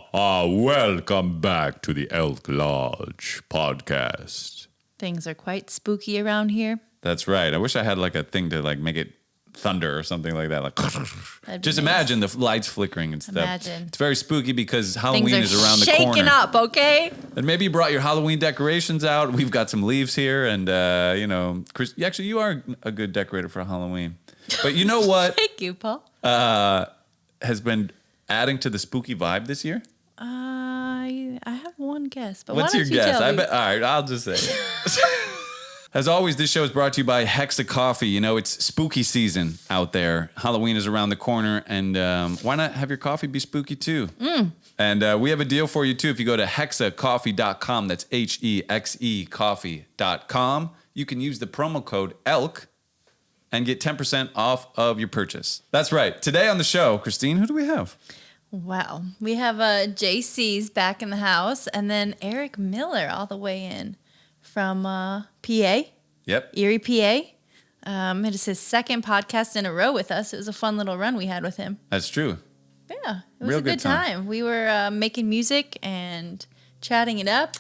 Welcome back to the Elk Lodge podcast. Things are quite spooky around here. That's right. I wish I had like a thing to like make it thunder or something like that. Like, just nice. Imagine the lights flickering and stuff. Imagine. It's very spooky because Halloween is around the corner. Shaking up, okay? And maybe you brought your Halloween decorations out. We've got some leaves here, and Chris, actually, you are a good decorator for Halloween. But you know what? Thank you, Paul. Has been adding to the spooky vibe this year? I have one guess, but What's why your don't you guess? tell me? All right, I'll just say it. As always, this show is brought to you by Hexa Coffee. You know, it's spooky season out there. Halloween is around the corner, and why not have your coffee be spooky too? And we have a deal for you too. If you go to hexacoffee.com, that's HEXE coffee.com, you can use the promo code ELK and get 10% off of your purchase. That's right. Today on the show, Christine, who do we have? Wow. We have JC's back in the house, and then Eric Miller all the way in from PA. Yep. Erie, PA. It is his second podcast in a row with us. It was a fun little run we had with him. That's true. Yeah, it was Real a good time. We were making music and chatting it up.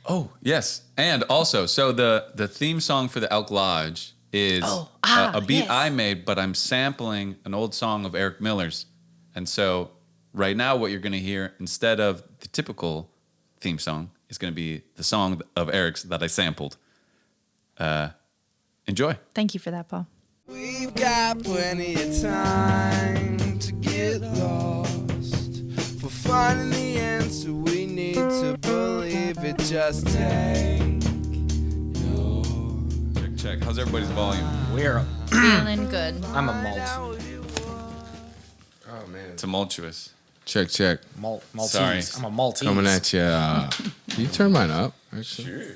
Oh, yes. And also, so the theme song for the Elk Lodge is a beat yes. I made, but I'm sampling an old song of Eric Miller's. And so right now what you're going to hear instead of the typical theme song is going to be the song of Eric's that I sampled. Enjoy. Thank you for that, Paul. We've got plenty of time to get lost. For finding the answer we need to believe it. Just take your... Check. How's everybody's volume? We're Feeling good. I'm a malt. Oh, man. Tumultuous. Check. Maltese. Sorry. I'm a Maltese. Coming at you. Can you turn mine up? Actually?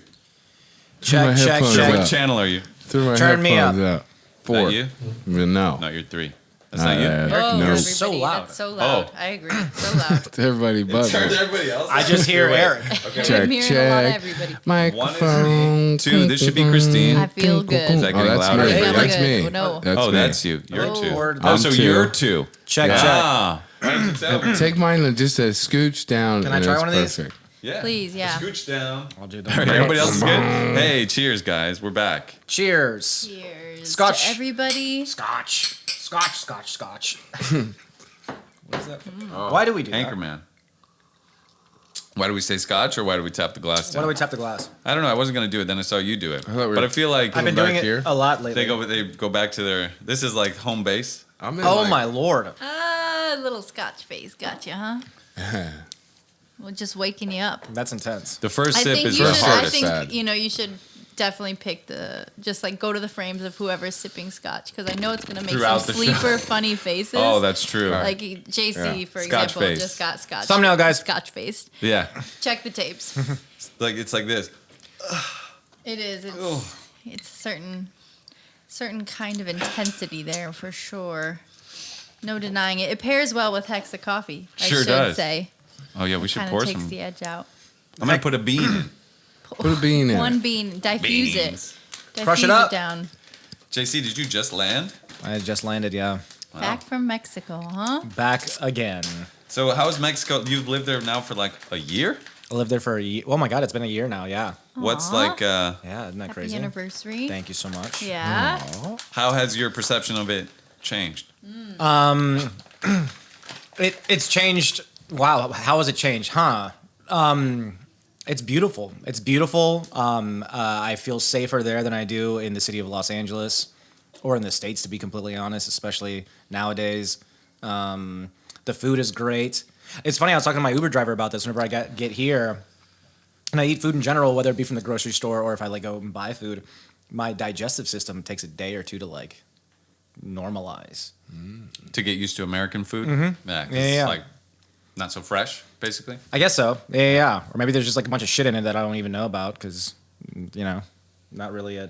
Sure. My headphones What up. channel are you? Turn my Turn me headphones up. 4. That you? No. No, you're 3. That's not you. Oh, No. everybody, So loud. That's so loud. Oh. I agree. So loud. To everybody but me. everybody else. I just hear Eric. Check. I'm hearing a lot of everybody. Microphone. 2. This should be Christine. I feel good. Is that Oh, getting that's louder? me. Feeling That's good. me. Oh, no. That's Oh, me. that's you. You're Oh. 2. Lord. Oh, so I'm 2. you're 2. Check. Ah. Take mine just a scooch down. Can I and try it's one of these? perfect. Yeah. Please, yeah. Scooch down. I'll do All right, everybody else is good? Hey, cheers, guys. We're back. Cheers. Cheers Scotch. to everybody. Scotch. What is that? Why do we do that? Anchorman. Why do we say scotch or why do we tap the glass Why down? do we tap the glass? I don't know. I wasn't going to do it. Then I saw you do it. I thought we But were I feel like I've been back doing it here? a lot lately. they go back to their... This is like home base. I'm in Oh like- my lord. Little Scotch face. Gotcha, huh? Well, just waking you up. That's intense. The first I sip think is you the should. I hardest. think sad. you should definitely pick just like go to the frames of whoever's sipping Scotch because I know it's gonna make Throughout some the show. sleeper funny faces. Oh, that's true. like JC for Scotch example face. just got Scotch. Thumbnail, guys. Scotch faced. Yeah. Check the tapes. It's like this. It is. It's a certain kind of intensity there for sure. No denying it. It pairs well with Hexa coffee. Sure I should does. say. Oh, yeah, we should Kind pour of takes some. the edge out. I'm going to put a bean in. Put a bean in. One bean. Diffuse Beans. it. Crush it Diffuse up. down. JC, did you just land? I just landed, yeah. Back from Mexico, huh? Back again. So how's Mexico? You've lived there now for like a year? I lived there for a year. Oh my god, it's been a year now, yeah. What's Aw. like, Yeah, isn't that Happy crazy? anniversary. Thank you so much. Yeah. how has your perception of it changed? It's changed. Wow, how has it changed? Huh? It's beautiful. It's beautiful. I feel safer there than I do in the city of Los Angeles or in the States, to be completely honest, especially nowadays. The food is great. It's funny, I was talking to my Uber driver about this whenever I get here, and I eat food in general, whether it be from the grocery store or if I like go and buy food, my digestive system takes a day or two to like normalize. To get used to American food? Yeah, 'cause Yeah. it's like not so fresh, basically. I guess so. Yeah. Or maybe there's just like a bunch of shit in it that I don't even know about because, not really a...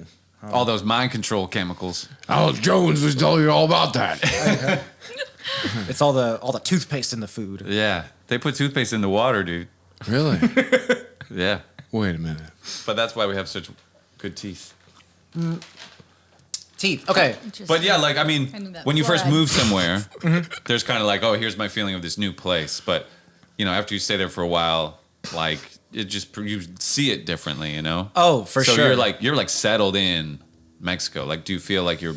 All those mind control chemicals. Alex Jones was telling you all about that. It's all the toothpaste in the food. Yeah. They put toothpaste in the water, dude. Really? Yeah. Wait a minute. But that's why we have such good teeth. Teeth. Okay. But yeah, like, I I knew mean, that when you first flag. move somewhere, there's kind of like, oh, here's my feeling of this new place. But after you stay there for a while, like it just you see it differently, Oh, for so sure. you're like settled in Mexico. Like, do you feel like you're?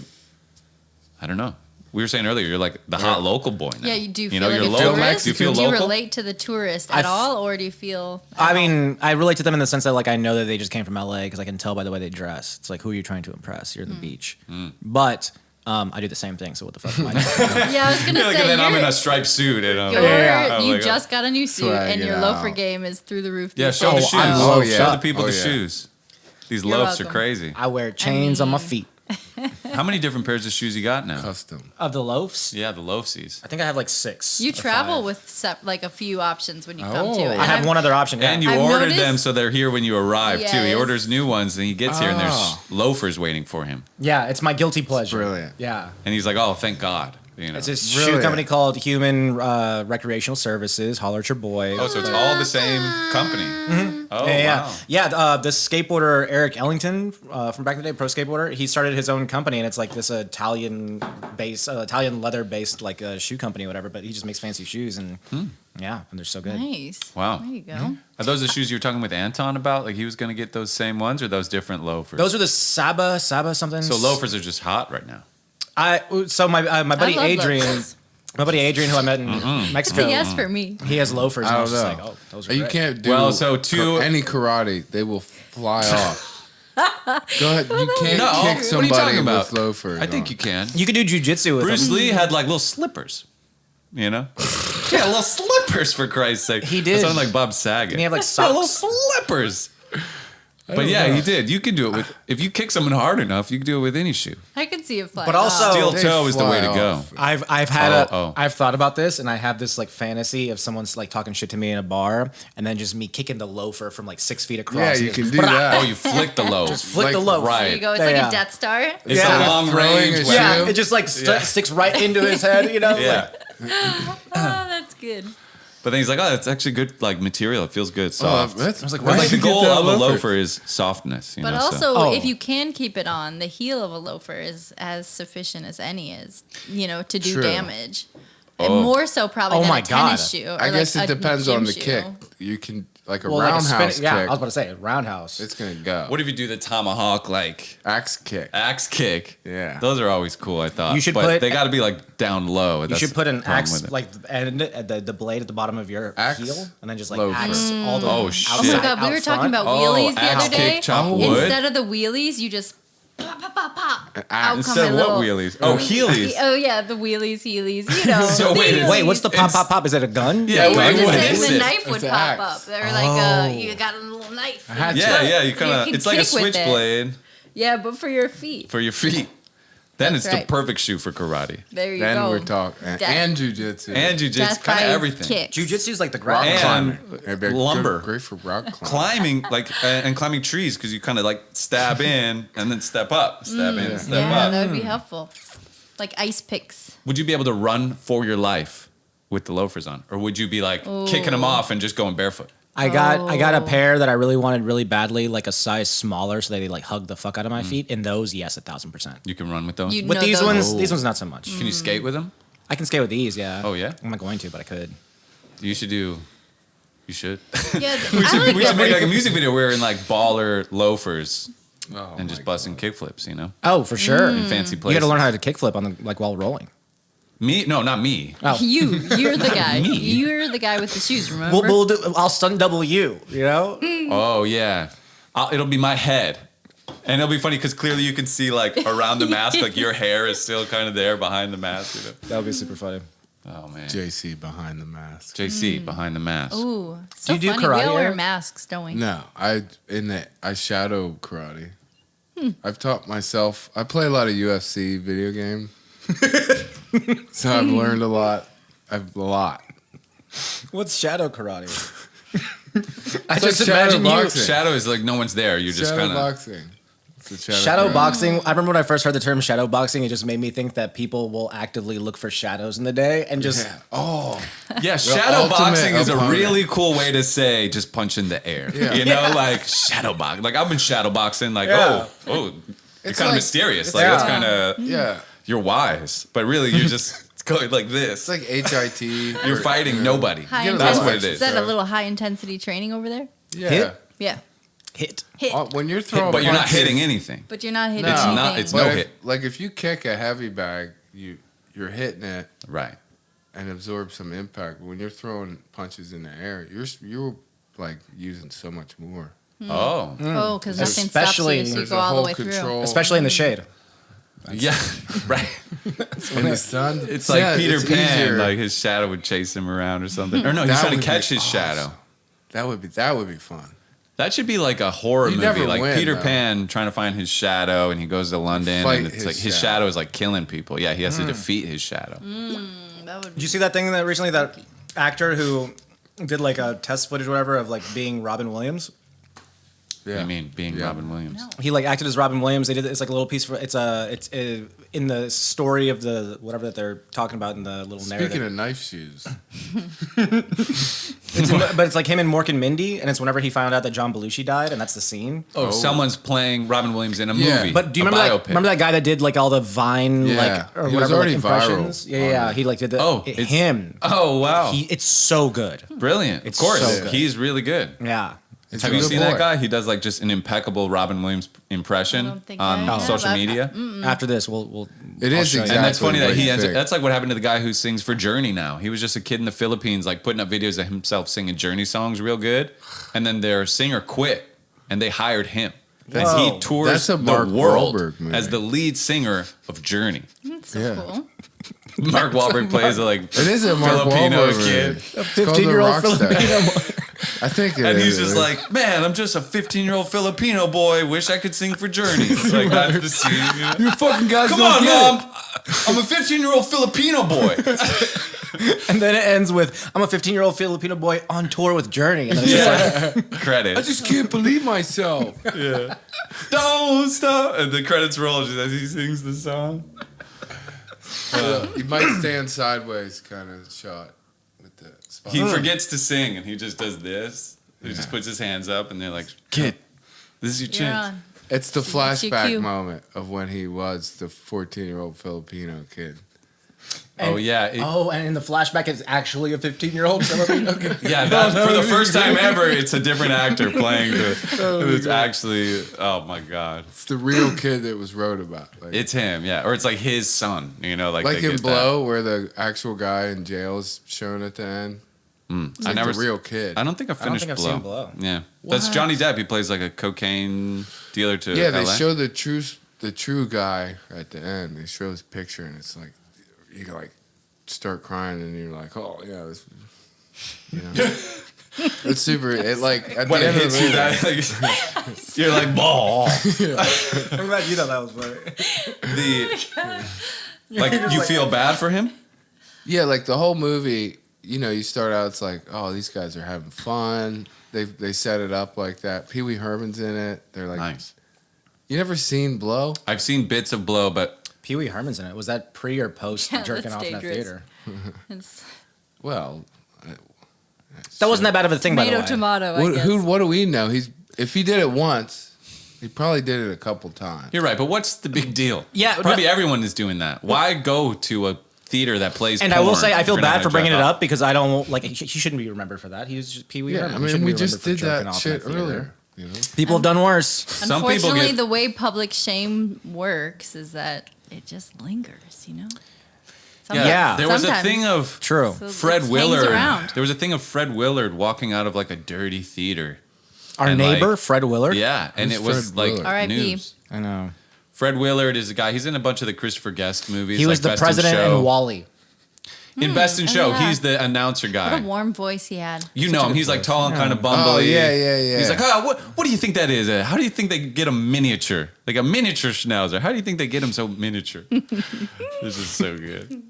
I don't know. We were saying earlier, you're like the hot local boy now. Yeah, you do feel know, like you're a local. tourist. Do you feel do you local? relate to the tourist at all, or do you feel? I mean, I relate to them in the sense that like I know that they just came from LA because I can tell by the way they dress. It's like, who are you trying to impress? You're the beach. But I do the same thing. So what the fuck am I doing? Yeah, I was gonna Like, say. and then I'm in you're- a striped suit. And you're- I'm you like, just got a new suit, Swag and it your loafer out. game is through the roof. Yeah, these show the days. shoes. I'm low, Show yeah. the people Oh, the yeah. shoes. These You're loafs are welcome. crazy. I wear chains on my mean- feet. How many different pairs of shoes you got now? Custom. Of the loafs? Yeah, the loafsies. I think I have like 6. You or travel 5. with like a few options when you come to Oh. it. I have one other option. Yeah. And you I've ordered noticed- them so they're here when you arrive too. He Yes. orders new ones and he gets here and there's Oh. loafers waiting for him. Yeah, it's my guilty pleasure. brilliant. Yeah. And he's like, "Oh, thank God." It's this shoe Brilliant. company called Human Recreational Services. Holler at your boy. Oh, so it's all the same company. Oh, yeah, wow. yeah. The skateboarder Eric Ellington from back in the day, pro skateboarder. He started his own company, and it's like this Italian leather based like shoe company, or whatever. But he just makes fancy shoes, and yeah, and they're so good. Nice. Wow. There you go. Are those the shoes you were talking with Anton about? Like he was going to get those same ones or those different loafers? Those are the Saba something. So loafers are just hot right now. So my buddy love Adrian, loafers. my buddy Adrian, who I met in Mexico. Yes, for me. He has loafers. And I I was don't just know. like, oh, those are You great. can't do Well, so two- any karate. They will fly off. Go ahead. You can't No, kick what are you somebody talking about? with loafers. I think on. you can. You could do jujitsu with Bruce them. Lee had like little slippers. You know? Yeah, little slippers for Christ's sake. He did. That sounded like Bob Saget. Didn't he have, like, Yeah, little socks? slippers. But don't yeah, know. he did. You can do it with if you kick someone hard enough, you can do it with any shoe. I can see it flying. But also- off. Steel They toe is the way to fly go. off. I've had Oh. I've thought about this, and I have this like fantasy of someone's like talking shit to me in a bar, and then just me kicking the loafer from like 6 feet across. Yeah, He you goes, can do "Brah!" that. Oh, you flick the loaf. Flick the Like, loaf. right. There you go. It's Yeah, like yeah. a Death Star. It's Yeah. a long Throwing range a weapon. Yeah, shoe? it just like Yeah. sticks right into his head, you know? Yeah. Oh, that's good. But then he's like, oh, that's actually good, like material. It feels good, Oh, soft. that's, I was like, But, why like did the you get goal that of a loafer is softness, you But know. so- also, Oh. if you can keep it on, the heel of a loafer is as sufficient as any is, to do True. damage. Oh. And more so probably Oh than my a tennis God. shoe. Or I guess like it a depends gym on the shoe. kick. You can like a Well, like a roundhouse spin- yeah, kick. I was about to say roundhouse. It's gonna go. what if you do the tomahawk like Axe kick? axe kick? Yeah. those are always cool. I thought You should but put- they got to be like down low. You should put an axe Like, like and the blade at the bottom of your Axe heel, and then just like loafer. axe all the Oh, outside, shit. Oh my God, we out were talking front. about Oh, wheelies the axe other day. kick, chop wood? Instead of the wheelies, you just pop, pop, pop, pop. Out instead come of a what little- wheelies? Oh, heelies. Oh yeah, the wheelies, heelies, So wait, the Wait, what's the wheelies. pop pop pop? Is it a gun? Yeah, You wait, were what just is saying it? the knife would It's an pop axe. up. Or like you got a little knife. hatchet. Yeah, you You kind of. can It's like a kick with it. switchblade Yeah, but for your feet. for your feet. Then That's it's right. the perfect shoe for karate There you Then go. we're talking Death. and jujitsu and jujitsu, Death kind of by everything. kicks. Jujitsu's like the rock ground. And climbing. They're good- lumber. great for rock climbing. Climbing like and climbing trees because you kind of like stab in and then step up, step in, step Yeah, up. that would be helpful. Like ice picks. Would you be able to run for your life with the loafers on, or would you be like kicking them off and just going barefoot? I got a Oh. pair that I really wanted really badly, like a size smaller, so they like hug the fuck out of my feet. And those, yes, 1,000%. You can run with those. You With know these those- ones not so much. Can you skate with them? I can skate with these, yeah. Oh, yeah? I'm not going to, but I could. You should do. You should. Yeah, we I should, like we should that. make like a music video where we're in like baller loafers Oh and just my busting kickflips. You know, Oh, for sure. in fancy You places. got to learn how to kickflip on the like while rolling. Me? No, not me. Oh. You're the guy. Me? You're the guy with the shoes, remember? I'll stunt double you. You know? Oh yeah, it'll be my head, and it'll be funny because clearly you can see like around the mask, like your hair is still kind of there behind the mask. You know? That would be super funny. Oh man, JC behind the mask. JC behind the mask. Ooh, so you do funny. We karate, all wear Eric? masks, don't we? No, I shadow karate. I've taught myself. I play a lot of UFC video game, so I've learned a lot. What's shadow karate? I It's just like shadow imagine you. boxing. Shadow is like no one's there. You're just Shadow kind of. boxing. It's a Shadow karate. boxing. I remember when I first heard the term shadow boxing, it just made me think that people will actively look for shadows in the day and just. Yeah. Oh, Yeah, shadow ultimate boxing is a opponent. really cool way to say just punch in the air. Yeah. You know, like shadow box. Like I've been shadow boxing. Like Yeah. you're It's kind of like- mysterious. it's Like like- it's kind of yeah. you're wise, but really you're just it's going like this. It's like HIT. You're fighting nobody. High Get a That's intensity. what it is. Is that a little high intensity training over there? Yeah. Hit? Yeah. Hit. Hit. When you're throwing But you're not punches- hitting anything. But you're not hitting No. It's anything. not- it's But no if- hit. Like if you kick a heavy bag, you're hitting it Right. and absorb some impact. But when you're throwing punches in the air, you're like using so much more. Oh. Oh, because nothing stops you, Especially- so you There's go a all the whole way through. control Especially in the shade. Yeah. Right. in the sun. It's like Yeah, Peter it's Pan, easier. like his shadow would chase him around or something. Or no, he's That trying to would catch be his shadow. awesome. That would be fun. That should be like a horror You movie, never like win, Peter though. Pan trying to find his shadow, and he goes to London, Fight and it's his like his shadow. shadow is like killing people. Yeah, he has to defeat his shadow. That would Did you see that thing that recently, that actor who did like a test footage or whatever of like being Robin Williams? Yeah. I mean, being Yeah. Robin Williams. No. He like acted as Robin Williams. They did it's like a little piece for it's in the story of the whatever that they're talking about in the little Speaking narrative. of knife shoes, But it's like him and Mork and Mindy, and it's whenever he found out that John Belushi died, and that's the scene. Oh, someone's playing Robin Williams in a Yeah. movie. But do you a remember biopic. remember that guy that did like all the Vine Yeah. like or He was whatever already like, viral impressions? Yeah, on yeah. it. He like did the Oh, it's- him. Oh wow, It's so good. brilliant! It's of course, so good. he's really good. Yeah. it's Have a you good seen boy. that guy? He does like just an impeccable Robin Williams impression I don't think on I social have. media. After this, we'll It I'll is show you. exactly. And that's funny that what he you ends. think. That's like what happened to the guy who sings for Journey now. He was just a kid in the Philippines, like putting up videos of himself singing Journey songs real good, and then their singer quit, and they hired him, and Whoa. he tours That's a the Mark world Wahlberg movie. as the lead singer of Journey. That's so Yeah. cool. Mark Wahlberg plays a like It is a Mark Filipino Wahlberg kid. movie. It's called The 15-year-old Rockstar. Filipino. I think it And is. he's just like, man, I'm just a 15-year-old Filipino boy. Wish I could sing for Journey. Like that's the scene. You know? you fucking guys Come don't on, get mom. I'm a 15-year-old Filipino boy. And then it ends with I'm a 15-year-old Filipino boy on tour with Journey. And then it's just like, it. Credits. I just can't believe myself. Don't stop. And the credits roll just as he sings the song. You might stand sideways, kind of shot with the spot. He forgets to sing and he just does this. He just puts his hands up and they're like, kid, this is your You're chance. on. It's the flashback cue. moment of when he was the 14-year-old Filipino kid. Oh, yeah. and in the flashback, it's actually a 15-year-old Filipino kid. Yeah, that, for the first time ever, it's a different actor playing the. It's actually, oh my God. It's the real kid that was wrote about. Like, It's him, yeah. Or it's like his son, you know, like like they in get Blow, where the actual guy in jail is shown at the end. that. It's I like never the real kid. I don't think I've I don't finished think I've Blow. seen Blow. Yeah. That's What? Johnny Depp. He plays like a cocaine dealer to Yeah, they LA. show the true guy at the end. They show his picture, and it's like you like start crying, and you're like, oh yeah, this. You know, it's super. It like at when the it end of hits the you, movie, that like, you're like, ball. I'm glad you thought that was funny. Like you feel bad for him. yeah, like the whole movie. You know, you start out, it's like, oh, these guys are having fun. They set it up like that. Pee Wee Herman's in it. They're like, Nice. You never seen Blow? I've seen bits of Blow, but Pee Wee Herman's in it. Was that pre or post Yeah, jerking that's off in that dangerous. theater? It's Well, That wasn't that bad of a thing, by the tomato, way. tomato, I what, guess. what do we know? If he did it once, he probably did it a couple times. you're right. But what's the big deal? Yeah, probably no- everyone is doing that. Why go to a theater that plays? And I will porn say, I if feel you're not bad gonna for bringing jerk it off? up because I don't like. He shouldn't be remembered for that. He was just Pee Wee Yeah, Herman. I He mean, shouldn't we be just remembered for did jerking that off in shit theater. earlier. You know? People have done worse. Some people Unfortunately, get- the way public shame works is that it just lingers, you know? Yeah. There was a Sometimes. thing of True. So it Fred hangs Willard. around. There was a thing of Fred Willard walking out of like a dirty theater. Our And, neighbor, like, Fred Willard. Yeah, and Who's it was Fred like Willard? R.I.P.. news. I know. Fred Willard is a guy. He's in a bunch of the Christopher Guest movies. He was like the Best in president Show. in Wall-E. In Best in oh, Show, yeah. he's the announcer What guy. a warm voice he had. You know him. He's like tall and kind of bumbly. Oh, yeah. He's like, what do you think that is? How do you think they get a miniature? Like a miniature schnauzer. How do you think they get him so miniature? This is so good.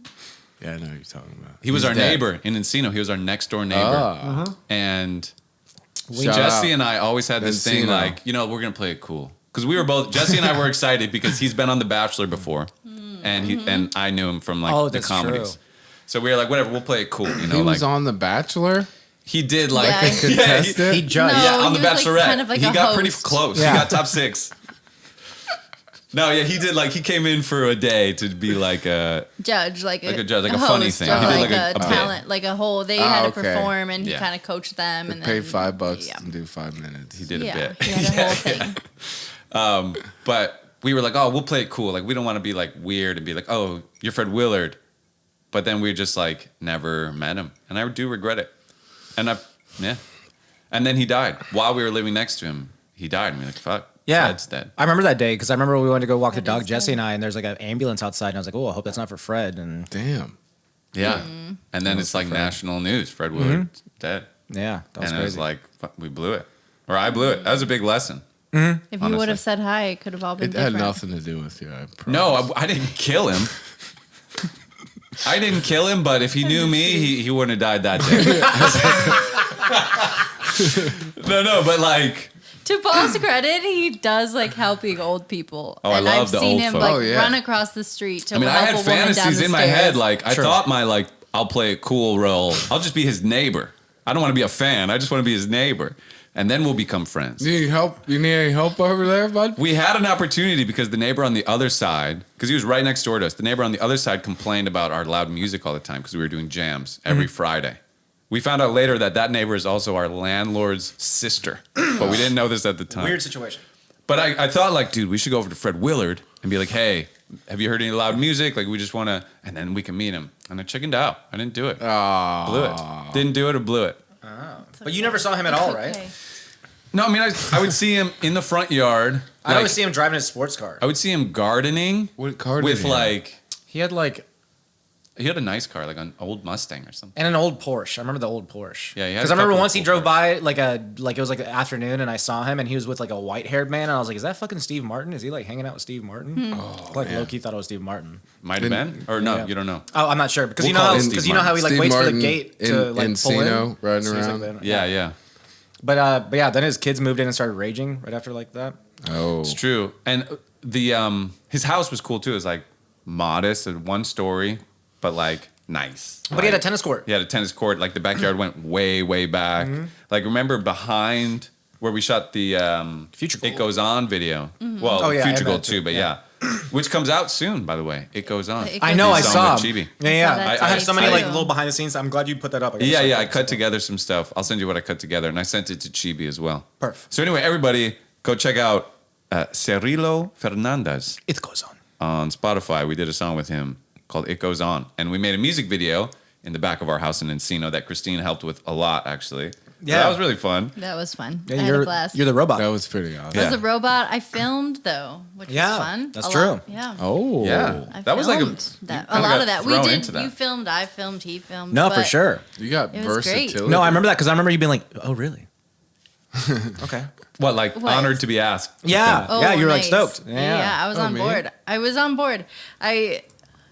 Yeah, I know what you're talking about. He was He's our dead. neighbor in Encino. He was our next door neighbor. Ah. And Shout Jesse out. and I always had this thing Encino. like, we're going to play it cool. Because we were both, Jesse and I were excited because he's been on The Bachelor before. And I knew him from like Oh, the that's comedies. true. So we were like, whatever, we'll play it cool. You know, He like was on The Bachelor. he did like, Yeah. A contestant. He judged. No. yeah, on he The was, like, Bachelorette. kind of like he a got pretty host. close. Yeah. He got top 6. No, yeah, he did he came in for a day to be like a judge, like a judge, like a host, funny thing. or He did like a bit. talent, like a whole. They had to okay. perform, and he Yeah. kind of coached them. And Pay then, $5 yeah. and do 5 minutes. He did a Yeah, bit. he had a whole thing. But we were like, oh, we'll play it cool. Like, we don't want to be like weird and be like, oh, you're Fred Willard. But then we just like never met him. And I do regret it. And yeah. And then he died. While we were living next to him, he died. And we were like, fuck. Yeah, Fred's dead. I remember that day because I remember we wanted to go walk the Fred dog, is Jesse dead. and I, and there's like an ambulance outside, and I was like, oh, I hope that's not for Fred. And Damn. Yeah. And then it's like national news. Fred Willard's dead. yeah, that was And it was crazy. like, fuck, we blew it. Or I blew it. That was a big lesson. If you Honestly. would have said hi, it could have all been It had different. nothing to do with you. I promise. No, I didn't kill him. I didn't kill him, but if he knew me, he wouldn't have died that day. No, but like, To Paul's credit, he does like helping old people. Oh, I and love I've the seen old him folks. like Oh, yeah. run across the street to I mean, I help had a woman down fantasies the in my stairs. head. Like, I Sure. thought I'll play a cool role. I'll just be his neighbor. I don't want to be a fan. I just want to be his neighbor. And then we'll become friends. You need help? You need any help over there, bud? We had an opportunity because the neighbor on the other side, because he was right next door to us, the neighbor on the other side complained about our loud music all the time because we were doing jams every Friday. We found out later that neighbor is also our landlord's sister, but we didn't know this at the time. Weird situation. But I thought, like, dude, we should go over to Fred Willard and be like, hey, have you heard any loud music? Like, we just want to, and then we can meet him. And I chickened out. I didn't do it. Blew it. Didn't do it or blew it. But you never saw him at all, It's right? okay. No, I mean, I would see him in the front yard. I always see him driving his sports car. I would see him gardening What car did with, he have? like, He had like he had a nice car, like an old Mustang or something. and an old Porsche. I remember the old Porsche. Yeah, he had because a I remember couple once he cool drove cars. by like it was like the afternoon, and I saw him, and he was with like a white haired man, and I was like, "Is that fucking Steve Martin? Is he like hanging out with Steve Martin?" Like low key thought it was Steve Martin. Might have been? Or no, Yeah. you don't know. Oh, I'm not sure because We'll you know call how him because Steve you know how he like Steve waits Martin for the gate to like pull Encino, in. riding So he's, like, around. there. Yeah. But yeah, then his kids moved in and started raging right after like that. Oh. It's true. And the his house was cool too. It was like modest, one story, but like nice. But he had a tennis court. He had a tennis court. Like the backyard went way back. Like remember behind where we shot the Future It Gold. Goes On video. Well, Oh, yeah, Future and Gold that too, too, but yeah. which comes out soon, by the way. It Goes On. It I know, I Goes On. saw with him. Chibi. Yeah, that I have today so many like too. little behind the scenes. I'm glad you put that up. Yeah, I cut together some stuff. I'll send you what I cut together, and I sent it to Chibi as well. Perf. So anyway, everybody, go check out Cirilo Fernandez It goes on. on Spotify. We did a song with him called It Goes On, and we made a music video in the back of our house in Encino that Christine helped with a lot, actually. So Yeah. that was really fun. That was fun. Yeah, I had a you're blast. the robot. That was pretty awesome. Yeah. As a robot, I filmed though, which Yeah, was fun. that's A true. lot, yeah. Oh. Yeah, I that was like filmed a that. you A kinda lot got of that. We thrown did. into that. You filmed. I filmed. He filmed. No, for but sure. You got It was great. versatility. No, I remember that because I remember you being like, "Oh, really?" Okay. What, like What? honored to be asked? to Yeah. film. Oh, you were like nice. stoked. Yeah, I was on me? board. I was on board.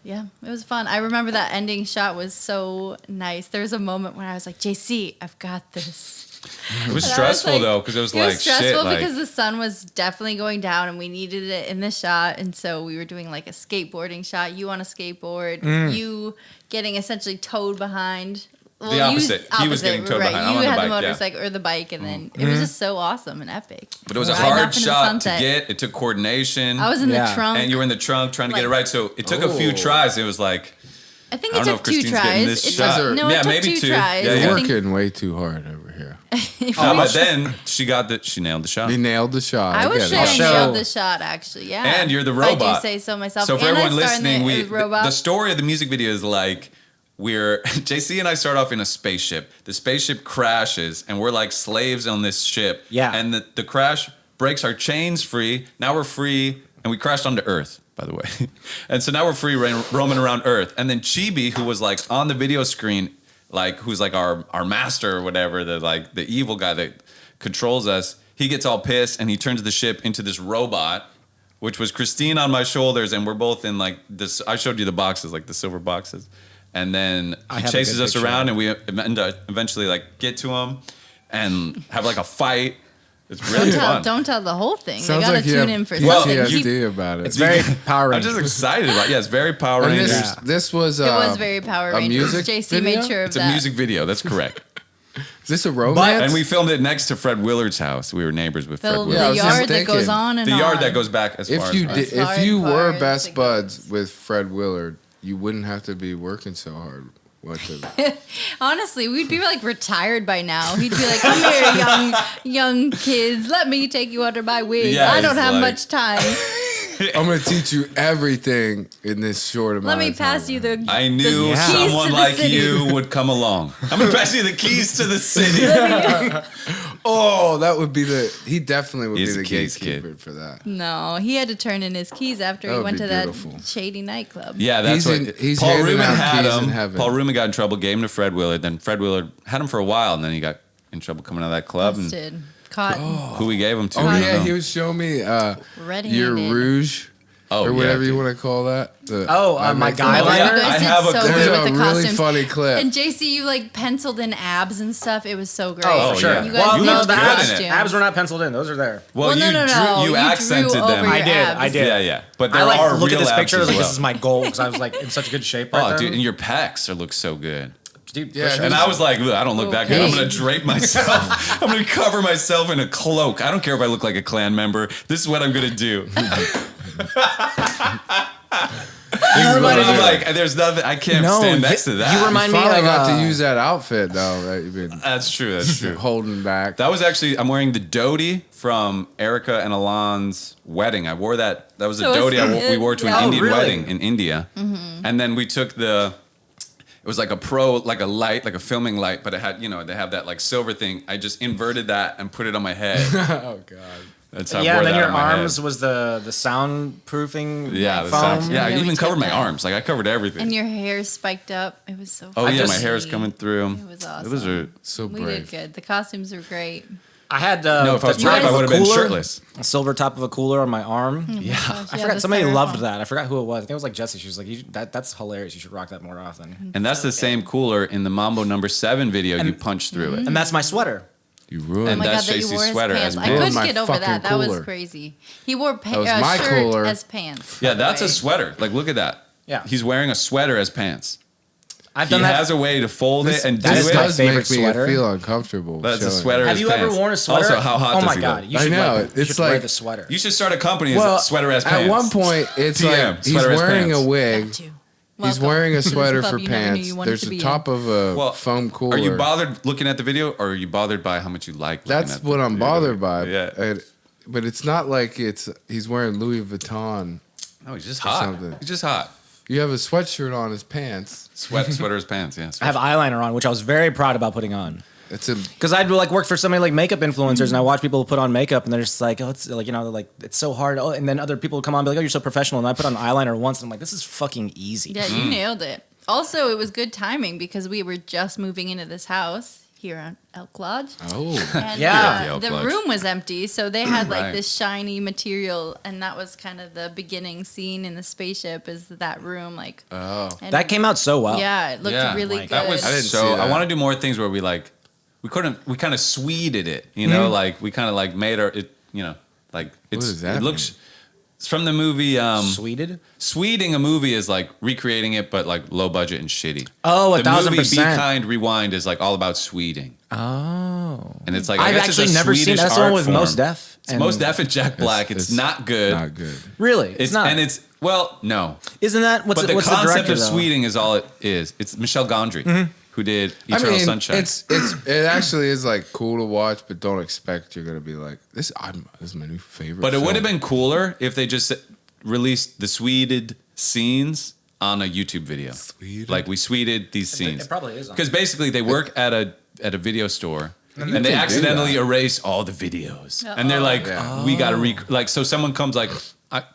Yeah, it was fun. I remember that ending shot was so nice. There was a moment when I was like, JC, I've got this. It was And I stressful like- though, because it was like stressful shit. Like, because the sun was definitely going down and we needed it in the shot. And so we were doing like a skateboarding shot. You on a skateboard, you getting essentially towed behind. Well, The opposite. He was getting towed behind. I'm You on the had bike, the yeah. motorcycle or the bike, and then it was just so awesome and epic. but it was a Riding off hard into the shot to sunset. get. It took coordination. I was in Yeah. the trunk. and you were in the trunk trying to get it Like- right. So it took a few Oh. tries. It was like, I think I it don't know took if 2 Christine's getting tries. this It shot. took, no, Yeah, it took maybe 2 two. tries. Yeah, I yeah. think Working way too hard over here. if oh, we- but then she nailed the shot. You nailed the shot. I would get say it. I I'll show- nailed the shot, actually. Yeah. And you're the If I robot. do say so myself. So for and I everyone star in listening, the robot. the story of the music video is like we're JC and I start off in a spaceship. The spaceship crashes, and we're like slaves on this ship. Yeah. And the crash breaks our chains free. Now we're free, and we crashed onto Earth, by the way. And so now we're free roaming around Earth. And then Chibi, who was like on the video screen, like who's like our master or whatever, the evil guy that controls us, he gets all pissed and he turns the ship into this robot, which was Christine on my shoulders, and we're both in like this. I showed you the boxes, like the silver boxes, and then I he have a chases good us picture around, of and we eventually like get to him and have like a fight. It's really don't tell, fun. don't tell the whole thing. Sounds they gotta like you tune have in for Well, something. PTSD about it. It's very Power I'm Rangers. just excited about. Yeah, it's very Power and Rangers. this was It was very Power a Rangers. music JC video? made sure of It's a that. music video. That's correct. Is this a romance? And we filmed it next to Fred Willard's house. We were neighbors with Fred The, Willard. Yeah, I the was just yard that goes thinking. on and The on. yard that goes back as far if you as did, far if you as were it best goes. buds with Fred Willard, you wouldn't have to be working so hard. Honestly, we'd be like retired by now. He'd be like, "Come here, young kids. Let me take you under my wing. Yeah, I don't he's have like- much time. I'm gonna teach you everything in this short amount. Let me of time. pass you the. I knew the keys someone to the like city. you would come along. I'm gonna pass you the keys to the city. Oh, that would be the. He definitely would He's be the the keys gatekeeper kid. for that. No, he had to turn in his keys after That he would went be to that beautiful. shady nightclub. Yeah, that's He's what he's Paul handing Rubin out had keys in him. heaven. Paul Rubin got in trouble, gave him to Fred Willard. Then Fred Willard had him for a while, and then he got in trouble coming out of that club. And Busted. Caught. who he gave him to? Oh I don't yeah, know. he was showing me Red-handed. your rouge Oh, or whatever yeah, you dude. want to call that. The my makeup. guy Oh, liner? you guys I did have a so clip. good There's with a the really costumes. funny clip. And JC, you like penciled in abs and stuff. It was so great. Oh, Oh, for sure. yeah. You Well, guys You no, looked the good abs, in it. abs were not penciled in. Those are there. Well, you no. you You accented drew them. over your abs. I did. Yeah. But there I are look at real this abs picture. as Like, well. this is my goal because I was like in such good shape right Oh, then. dude, and your pecs look so good. Dude, Yeah, for sure. And I was like, "Ugh, I don't look that good. I'm Okay. gonna drape myself. I'm gonna cover myself in a cloak. I don't care if I look like a Klan member. This is what I'm gonna do. You reminded I'm me. like, there's nothing. I can't No, stand next to that. you remind me Finally of. got to use that outfit though that you've been That's true. That's true. holding back. That was actually, I'm wearing the dhoti from Erica and Alon's wedding. I wore that. That was a So dhoti it's- we wore to an yeah. Indian Oh, really? wedding in India. And then we took it was like a light, like a filming light, but it had, they have that like silver thing. I just inverted that and put it on my head. Oh god. That's how I Yeah, wore and then that your on my arms head. was the soundproofing Yeah, the foam. sound. Yeah, I Yeah, we even covered took my that. arms. Like I covered everything. And your hair spiked up. It was so Oh funny. yeah, my just- hair's coming through. It was awesome. It was a So We brave. did good. The costumes were great. I had no. If I was the brave, top I of a would have been cooler, shirtless. a silver top of a cooler on my arm. Yeah, I forgot somebody loved that. I forgot who it was. I think it was like Jessie. She was like, "That's hilarious. You should rock that more often." and that's So the same good. cooler in the Mambo #7 video. You punched through it. And that's my sweater. You And Oh ruined my it. that's God, that you JC's wore his sweater pants. as I well. couldn't My get over fucking that. That was cooler. crazy. He wore That was my shirt cooler. as pants. Yeah, that's a Right. sweater. Like, look at that. Yeah. He's wearing a sweater as pants. I've He done that. has a way to fold it and do that is it. my does favorite make me sweater. feel uncomfortable. That's a showing sweater Have as you pants. ever worn a sweater? Also, how hot oh does my he god! go? You I should know, Like, you it's should wear like- the sweater. You should start a company as Well, sweater as pants. At one point, it's TM, like he's sweater as wearing a pants. wig. Got you. He's Welcome wearing a to the sweater club for you never knew pants. you wanted There's to the be top in. of a foam cooler. Are you bothered looking at the video, or are you bothered by how much you like? looking That's at the what I'm video? bothered by. Yeah. But it's not like he's wearing Louis Vuitton. No, he's just Or hot. something. He's just hot. You have a sweatshirt on his pants. Sweater as pants. Yeah. I have eyeliner on, which I was very proud about putting on. It's a Because I'd like work for so many like makeup influencers, and I watch people put on makeup, and they're just like, oh, it's like like it's so hard. Oh, and then other people would come on and be like, oh, you're so professional, and I put on eyeliner once, and I'm like, this is fucking easy. Yeah, you nailed it. Also, it was good timing because we were just moving into this house here on Elk Lodge. oh. And Yeah. Yeah, the Elk Lodge. room was empty, so they had like Right. this shiny material, and that was kind of the beginning scene in the spaceship. Is that room like? Oh. and- That came out so well. Yeah, it looked Yeah, really like, good. That was I didn't so. see I that. want to do more things where we kind of sweeted it. You know, like we kind of like made it. You know, like it's does that it looks. It's from the movie. Sweeted. Sweeting a movie is like recreating it, but like low budget and shitty. Oh, the movie Be 1000%. Kind Rewind is like all about sweeting, Oh. and it's like I I've guess it's a actually never seen. Swedish That's the one art with form. Mos Def. It's Mos Def and Jack Black. It's not good. Not good. Really, It's not. and it's well, no. Isn't that what's But the what's the concept director of though? sweeting is all it is. It's Michel Gondry who did Eternal Sunshine. it actually is like cool to watch, but don't expect you're gonna be like this. This is my new favorite. But it would film. have been cooler if they just released the sweeted scenes on a YouTube video. Sweeted? Like we sweeted these scenes. It probably is on Because basically they work at a video store and can they do accidentally that. erase all the videos. And they're like, Yeah. we got to like so someone comes like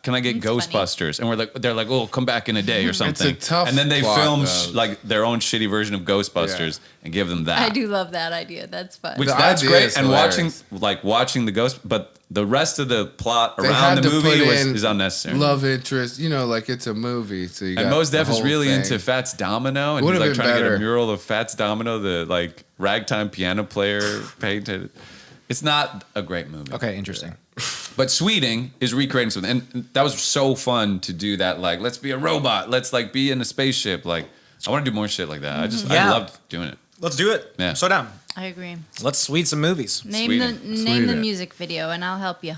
can I get That's funny. Ghostbusters? And they're like, oh, come back in a day or something. tough and then they plot, film though. like their own shitty version of Ghostbusters and give them that. I do love that idea. That's fun. Which The that's idea great, is and hilarious. watching the ghost, but the rest of the plot They around had the to movie put in is unnecessary. love interest. You know, like it's a movie, so you and got Mos Def the is whole really thing. into Fats Domino, and he's Would've like been trying to get a better. mural of Fats Domino, the like ragtime piano player painted. It's not a great movie. Okay, interesting. But Sweeting is recreating something, and that was so fun to do that. Like, let's be a robot. Let's like be in a spaceship. Like, I want to do more shit like that. I Yeah. loved doing it. Let's do it. Yeah. So down. I agree. Let's sweet some movies. Name Sweet the it. music video, and I'll help you.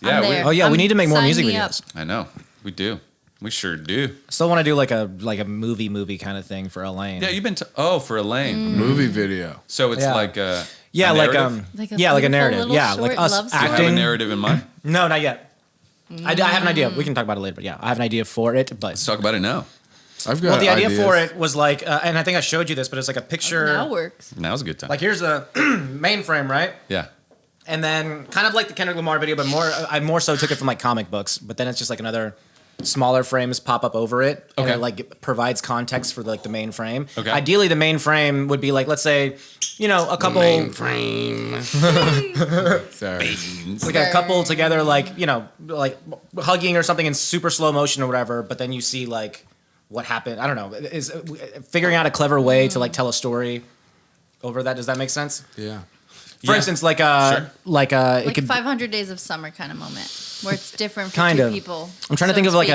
Yeah, I'm we- there. Oh yeah, we need to make more Sign music me up. videos. I know. We do. We sure do. Still want to do like a movie kind of thing for Elaine. Yeah, you've been for Elaine. Movie video. So it's Yeah. like a yeah, a like narrative? Like a yeah, like a beautiful narrative. little Yeah, like short us love Do you have a acting. narrative in mind? No, not yet. I have an idea. We can talk about it later. But yeah, I have an idea for it. But Let's talk about it now. I've got well, the idea ideas. for it was like, and I think I showed you this, but it's like a picture. Now works. Now's a good time. Like here's a mainframe, right? yeah. And then kind of like the Kendrick Lamar video, but I more so took it from like comic books. But then it's just like another smaller frames pop up over it, and Okay. it like provides context for like the main frame. Okay. Ideally, the main frame would be like, let's say, a couple, Frame. Sorry. like a couple together, like like hugging or something in super slow motion or whatever. But then you see like what happened. I don't know. Is figuring out a clever way to like tell a story over that. Does that make sense? Yeah. For Yeah. instance, like Sure. it Like could. 500 Days of Summer kind of moment, where it's different for Kind two of. people. I'm trying to think of like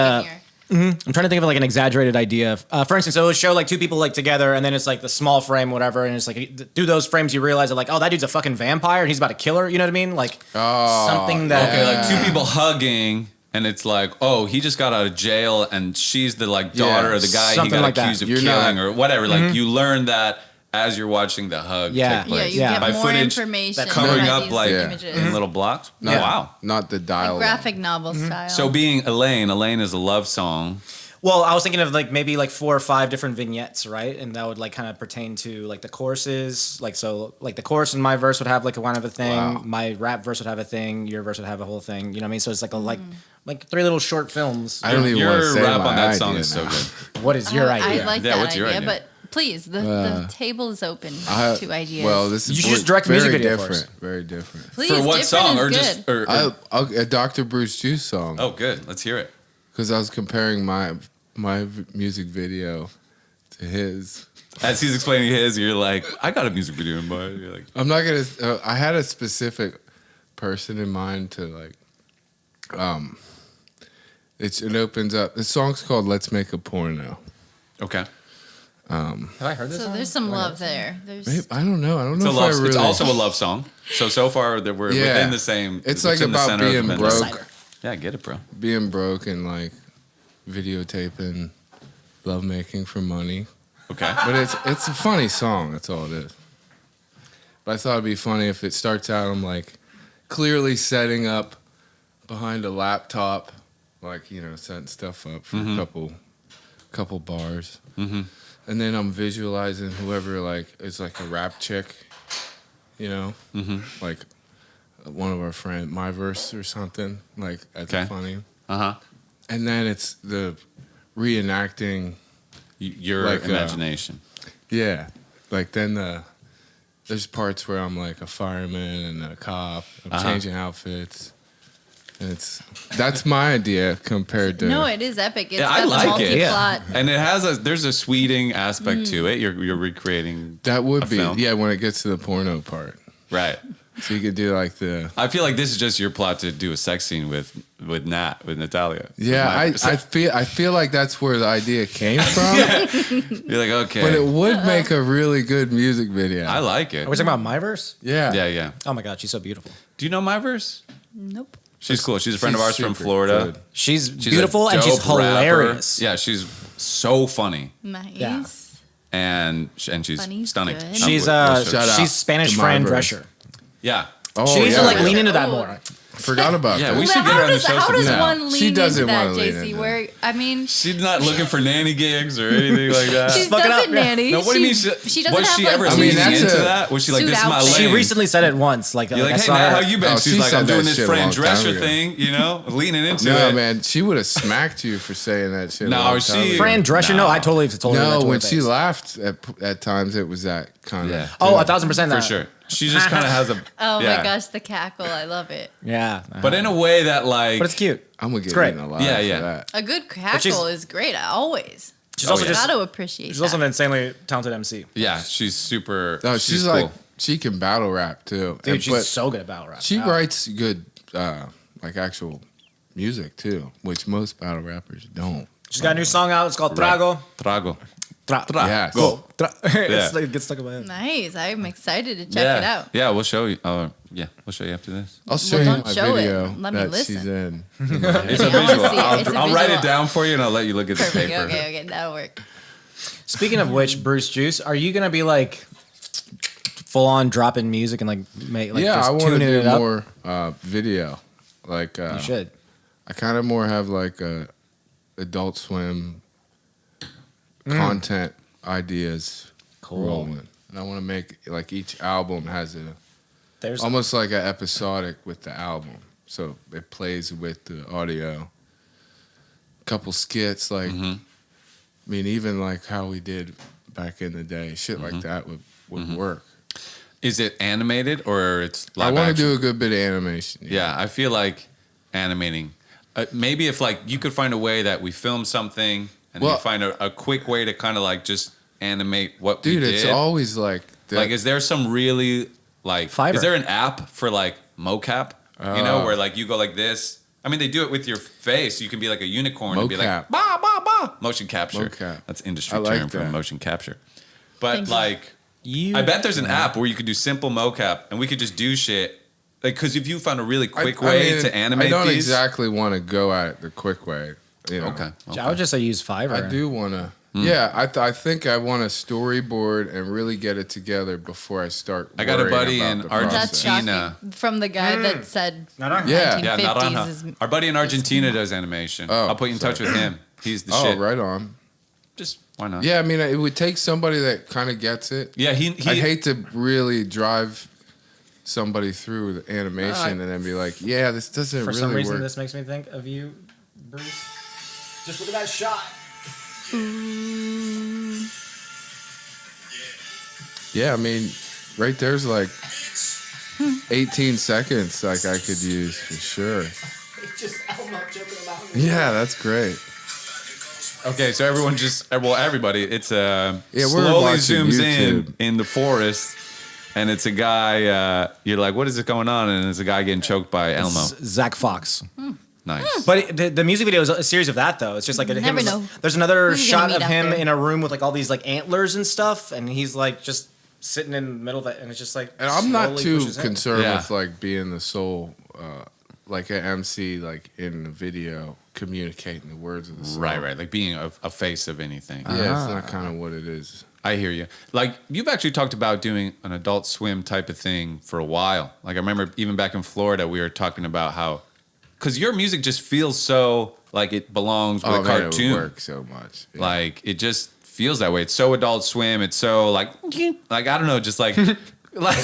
I'm trying to think of like an exaggerated idea. For instance, it would show like two people like together, and then it's like the small frame, whatever, and it's like through those frames you realize that like, oh, that dude's a fucking vampire, and he's about to kill her. You know what I mean? Like something that Okay, like two people hugging, and it's like, oh, he just got out of jail, and she's the like daughter Yeah, of the guy he something got like that. accused of You're killing not- or whatever. Like you learn that as you're watching the hug Yeah. take Yeah, place. you Yeah. get By more footage information. covering by up these like images. in little blocks. Not, Oh, wow. Not the Like dialogue. graphic novel style. So being Elaine is a love song. Well, I was thinking of like maybe like 4 or 5 different vignettes, right? And that would like kind of pertain to like the choruses, like so like the chorus in my verse would have like a one of a thing, Wow. my rap verse would have a thing, your verse would have a whole thing. You know what I mean? So it's like like 3 little short films. I don't even Your want to say rap my on that idea song is so now. good. What is your I idea? like Yeah, that what's your idea, idea? but please, the table is open to ideas. Well, this is You should just direct a music very video for different. us. Very different. please, For what different song? is Or good. just or, A Dr. Bruce Juice song. oh, good. Let's hear it. Because I was comparing my music video to his. As he's explaining his, you're like, I got a music video in mind. You're like, I'm not gonna. I had a specific person in mind to like. It opens up. The song's called "Let's Make a Porno." okay. Have I heard this So song? there's some love there. There's Babe, I don't know. I don't It's, know a if love, I really. it's also a love song. So far that we're Yeah. within the same. It's like in the about center of being the broke. Midwest. Yeah, I get it, bro. being broke and like videotaping lovemaking for money. Okay. But it's a funny song. That's all it is. But I thought it'd be funny if it starts out. I'm like clearly setting up behind a laptop, like setting stuff up for a couple bars, and then I'm visualizing whoever like is like a rap chick, like one of our friends, my verse or something. Like that's Okay. funny. Uh-huh. And then it's the reenacting. Your Like, imagination. Yeah. Like then there's parts where I'm like a fireman and a cop. I'm changing outfits. And that's my idea compared to no, it is epic. It's Yeah, I got like the it. multi-plot. And it has there's a sweeting aspect to it. You're recreating. that would a be film. when it gets to the porno part. Right. So you could do like the I feel like this is just your plot to do a sex scene with Natalia. yeah. With my- I feel like that's where the idea came from. You're like, okay. But it would make a really good music video. I like it. Are we talking about my verse? yeah. Yeah. Oh my god, she's so beautiful. Do you know my verse? Nope. She's cool. She's a friend of She's ours from super Florida. good. She's She's beautiful a and she's dope rapper. hilarious. Yeah, she's so funny Nice. Yeah. and she's Funny's stunning. good. She's We'll show- Shout out she's Spanish to my Fran verse. Drescher. yeah. Oh, She needs to like yeah. lean into that Oh. more. Forgot about Yeah, that. we should get her on the show How does sometime. one No, lean she doesn't into that, wanna lean JC? into Where I mean, She's not looking for nanny gigs or anything like that. she fuck it up, doesn't yeah. nanny. No, what do you mean? She doesn't was have she like ever I mean, leaning that's into a that? Was she like, suit this is my outfit. lane? She recently said it once. Like, You're like, I hey saw man, her. how you been? Oh, She's she like, said I'm doing that this shit a Fran long time Drescher ago. thing, leaning into No, it. man, she would have smacked you for saying that shit. a No, long she- time ago. Fran Drescher? No, I totally told her. that No, to her when she face. laughed at times, it was that kind Yeah. of. Oh, 1,000% For that. sure. She just kind of has a. Oh yeah. my gosh, the cackle! I love it. Yeah. But in a way that like. But it's cute. I'm gonna get great. eaten alive. Yeah, for yeah. that. A good she's- cackle is great. Always. She's Oh, also yeah. just. Got to appreciate. She's that. also an insanely talented MC. Yeah, she's super. No, she's cool. like she can battle rap too. Dude, And- she's but so good at battle rap. she Wow. writes good like actual music too, which most battle rappers don't. She's got a new song out. It's called Right. Trago. Trago. Yes. Go. It's like, it gets stuck in my head. Nice. I'm excited to check it out. Yeah, we'll show you. We'll show you after this. I'll show Well, you don't my show it. video Let me that listen. she's in. It's a I wanna visual. see it. It's a I'll write it visual. down for you, and I'll let you look at the Perfect. paper. Okay, that'll work. Speaking of which, Bruce Juice, are you gonna be like full on dropping music and like Yeah, just I want to tuning do it up? more video. Like You should. I kind of more have like a Adult Swim content ideas rolling, and I want to make like each album has There's almost like an episodic with the album, so it plays with the audio. Couple skits, like I mean, even like how we did back in the day, shit like that would work. Is it animated or it's I live want to action? do a good bit of animation. Yeah, I feel like animating. Maybe if like you could find a way that we film something and then you find a quick way to kind of like just animate what Dude, we did. it's always like that. Like, is there some really like? Fiverr. Is there an app for like mocap? You know, where like you go like this. I mean, they do it with your face. You can be like a unicorn and be like Mocap. ba ba ba. Motion capture. Mocap. That's industry I like term for that. motion capture. But Thank you. like, I bet there's an app where you could do simple mocap and we could just do shit. Like, because if you found a really quick way to animate I don't these, exactly want to go at it the quick way. You know? Okay. I would just say use Fiverr. I do want to. Yeah, I think I want to storyboard and really get it together before I start. I got a worrying buddy about in the Argentina. That's process. shocking. From the guy that said Yeah. 1950s Yeah, Naranja. is Our buddy in Argentina does animation. Oh, I'll put you in touch with him. He's the Oh, shit. right on. Just why not? Yeah, I mean, it would take somebody that kind of gets it. Yeah, I'd hate to really drive somebody through the animation and then be like, yeah, this doesn't For really some reason, work. this makes me think of you, Bruce. Just look at that shot. Yeah, I mean, right there's like 18 seconds like I could use for sure. Just Elmo joking about. Yeah, that's great. Okay, so everyone everybody, it's we're slowly watching zooms YouTube. in the forest, and it's a guy. You're like, what is going on? And it's a guy getting choked by Elmo. Zach Fox. Nice. But the music video is a series of that though. It's just like Never know. There's another Who's he gonna shot meet of out him there? in a room with like all these like antlers and stuff, and he's like just sitting in the middle of it, and it's just like. And I'm not slowly too pushes in. concerned Yeah. with like being the sole, like an MC, like in the video, communicating the words of the song. Right. Like being a face of anything. Yeah, it's not kind of what it is. I hear you. Like, you've actually talked about doing an Adult Swim type of thing for a while. Like, I remember even back in Florida, we were talking about how, because your music just feels so like it belongs with a Man, it would cartoon. work so much. Yeah. Like, it just feels that way. It's so Adult Swim. It's so like I don't know, just like. Like I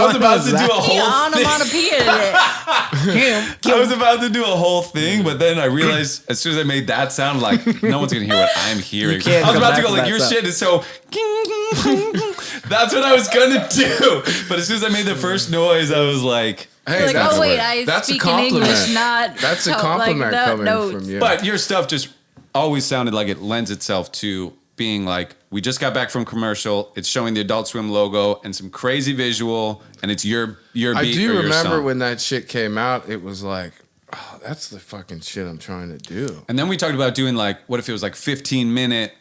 was about to do a he whole thing. onomatopoeia it. I was about to do a whole thing, but then I realized as soon as I made that sound, like no one's gonna hear what I'm hearing. can't I was come about to back go from like that your sound. shit is so. That's what I was gonna do, but as soon as I made the first noise, I was like. Hey, Like, that's oh wait, a- I that's a speak in compliment. English, not That's a like compliment the coming notes. from you. But your stuff just always sounded like it lends itself to being like, we just got back from commercial. It's showing the Adult Swim logo and some crazy visual, and it's your beat I or do your remember song. when that shit came out. It was like, oh, that's the fucking shit I'm trying to do. And then we talked about doing like, what if it was like 15-minute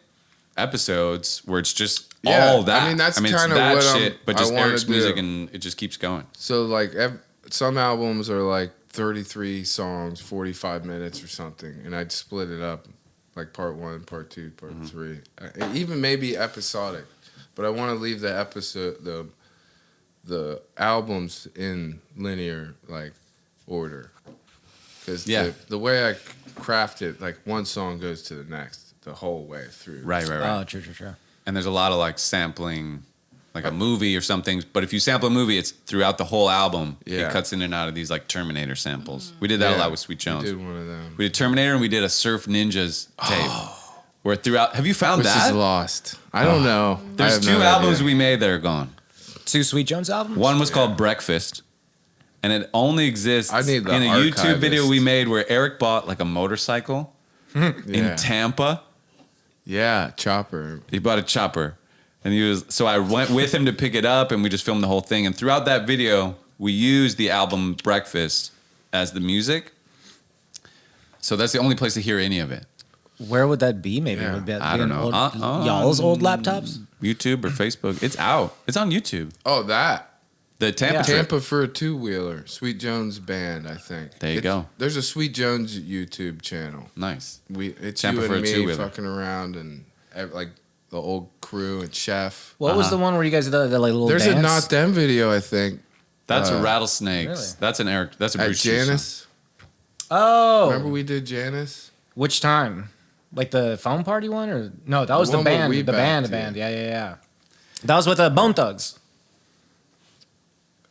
episodes where it's just Yeah, all that. I mean, that's it's kinda that what shit, but just I wanna Eric's music, do. and it just keeps going. So like, some albums are like 33 songs, 45 minutes or something, and I'd split it up, like part 1, part 2, part 3, even maybe episodic. But I want to leave the episode, the albums in linear like order, because Yeah. the way I craft it, like one song goes to the next the whole way through. Right. Oh, true. And there's a lot of like sampling, like a movie or something. But if you sample a movie, it's throughout the whole album. Yeah. It cuts in and out of these like Terminator samples. We did that a Yeah, lot with Sweet Jones. We did one of them, We did Terminator and we did a Surf Ninjas tape. Where throughout, have you found which that? is lost. I don't know. I There's have 2 no albums idea. we made that are gone. 2 Sweet Jones albums. One was called Breakfast, and it only exists I need the in a YouTube video archivist. we made where Eric bought like a motorcycle Yeah. in Tampa. Yeah, Chopper. He bought a chopper, and so I went with him to pick it up, and we just filmed the whole thing. And throughout that video, we used the album Breakfast as the music. So that's the only place to hear any of it. Where would that be? Maybe Yeah. would that I be don't on know. y'all's old laptops. YouTube or Facebook. It's out. It's on YouTube. Oh, that. The Tampa Yeah. trip. Tampa for a two-wheeler. Sweet Jones Band, I think. There you go. There's a Sweet Jones YouTube channel. Nice. It's Tampa you for a and me two-wheeler. fucking around and like the old crew and chef. What was the one where you guys did the like little There's dance? a Not Them video, I think. That's a Rattlesnakes. really? That's an Eric. That's a At Bruce G song. Janice. Oh, Remember we did Janice? which time? Like the phone party one, or no? That was the one where band. we The backed band. you. Yeah. That was with Bone Thugs.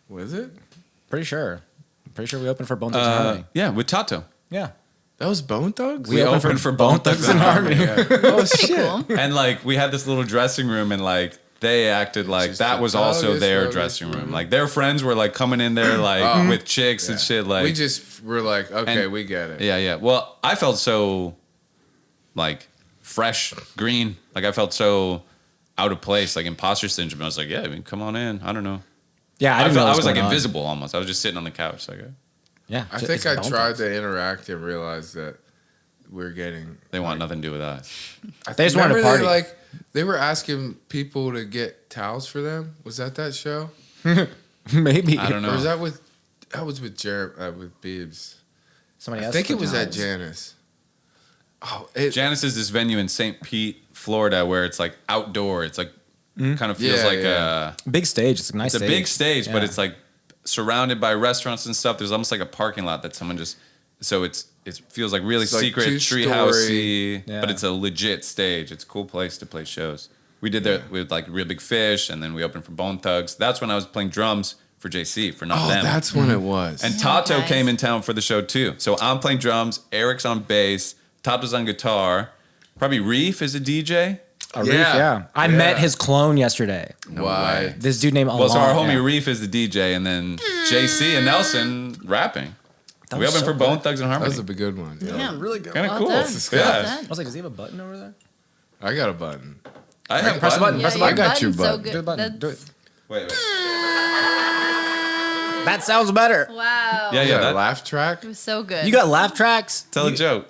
Was it? Pretty sure we opened for Bone Thugs and Harmony. Yeah, with Tato. Yeah. That was Bone Thugs? We opened for Bone Thugs and Harmony. Oh, Pretty shit. cool. And like we had this little dressing room, and like they acted like Just that a was also bogus, their bogus. dressing room. Like their friends were like coming in there like with chicks and shit. Like we just were like, okay, And- we get it. yeah. Well, I felt so like fresh, green. Like I felt so out of place, like imposter syndrome. I was like, yeah, I mean, come on in. I don't know. Yeah, I I, didn't know felt, what I was like going on. invisible almost. I was just sitting on the couch. Like Yeah, I it's think I Bone tried Thugs. to interact and realized that we're getting. they want nothing to do with us. They just wanted to remember party. they were asking people to get towels for them. Was that show? Maybe. I don't know. Or was that was with with Biebs? Somebody I else think put it was at towels. Janice. Oh, Janice is this venue in St. Pete, Florida, where it's like outdoor. It's like kind of feels Yeah, like yeah. Big stage. It's a nice it's a stage. big stage, but Yeah. it's like surrounded by restaurants and stuff. There's almost like a parking lot that someone just. So it feels like really It's like secret, two-story. treehousey, Yeah. but it's a legit stage. It's a cool place to play shows. We did that with like Real Big Fish, and then we opened for Bone Thugs. That's when I was playing drums for JC for Not Oh, Them. that's when it was. And Yeah, Tato guys. came in town for the show too. So I'm playing drums, Eric's on bass, Tato's on guitar. Probably Reef is a DJ. A Reef, yeah. I met his clone yesterday. Why? way. This dude named Well, so our Alon, homie yeah. Reef is the DJ, and then JC and Nelson rapping. That We was opened so for Bone good. Thugs and That Harmony. was a good one. Yeah. Yeah. Really good. Kind of Well cool. done. It's Well Yeah. done. I was like, does he have a button over there? I got a button. I have Press the button. Yeah, Press the your button. I got your button's so button. good. Do the button. Do That's- it. Wait. That sounds better. Wow. Yeah, You yeah. got a That, laugh track? It was so good. You got laugh tracks? tell a joke.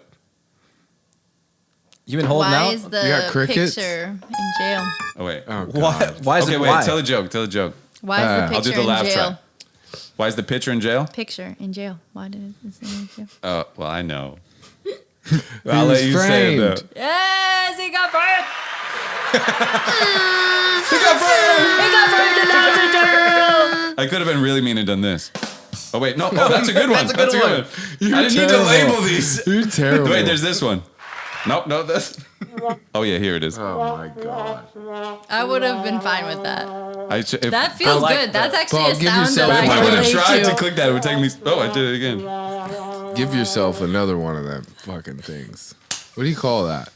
You been holding Why out? is You got the crickets? picture in jail? Oh wait. Oh, Why? God. Why is Okay, it wait. why? Tell a joke. Tell a joke. Why is the I'll do picture the in laugh jail? track. Why is the pitcher in jail? Picture in jail. Why did it say in jail? Oh, well, I know. He I'll was let you say it framed. though. Yes, he got fired. He got framed! He got fired in jail. I could have been really mean and done this. Oh wait, no. Oh, that's a good one. That's a good one. I didn't need to terrible. label these. You're terrible. Wait, there's this one. Nope, no, that's. Oh yeah, here it is. Oh my god. I would have been fine with that. If That feels like good. That's actually Paul, a give sound yourself that if I I can would have relate tried to to. click that, it would take me. Oh, I did it again. Give yourself another one of them fucking things. What do you call that?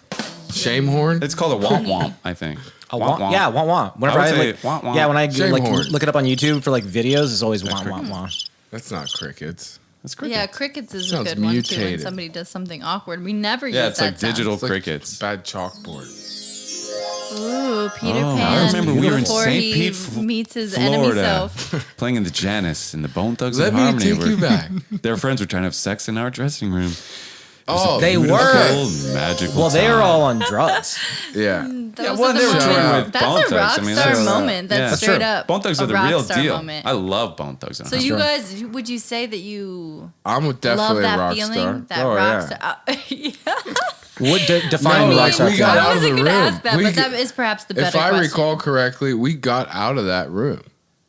Shame horn? It's called a womp womp, I think. A womp, yeah, womp womp. Whenever I would I, say like, womp womp. yeah, when I Shame like horn. look it up on YouTube for like videos, it's always womp womp womp. That's not crickets. That's cricket. Yeah, crickets is Sounds a good one too. When mutated. somebody does something awkward, we never use Yeah, it's that like digital It's like crickets. Bad chalkboard. sound. Ooh, Peter Oh, Pan. I remember we were in before St. he Pete, meets his enemy Florida, self. playing in the Janice and the Bone Thugs Let and me Harmony. take you where back. Their friends were trying to have sex in our dressing room. Oh, They Beautiful, were. magical. Well, they time. are all on drugs. yeah. Those well, are the they were moments. touring with That's Bone a Thugs. rock I mean, star that's- moment. That's yeah. straight true. up. Bone Thugs a are the rock real star deal. Moment. I love Bone Thugs. So you true. guys, would you say that you I'm definitely love that a rock feeling? star. That oh, rock yeah. star. Yeah. What define No, rock like, star? we got feeling? out I of the wasn't going to room. ask that, We but got- that is perhaps the better If I question. recall correctly, we got out of that room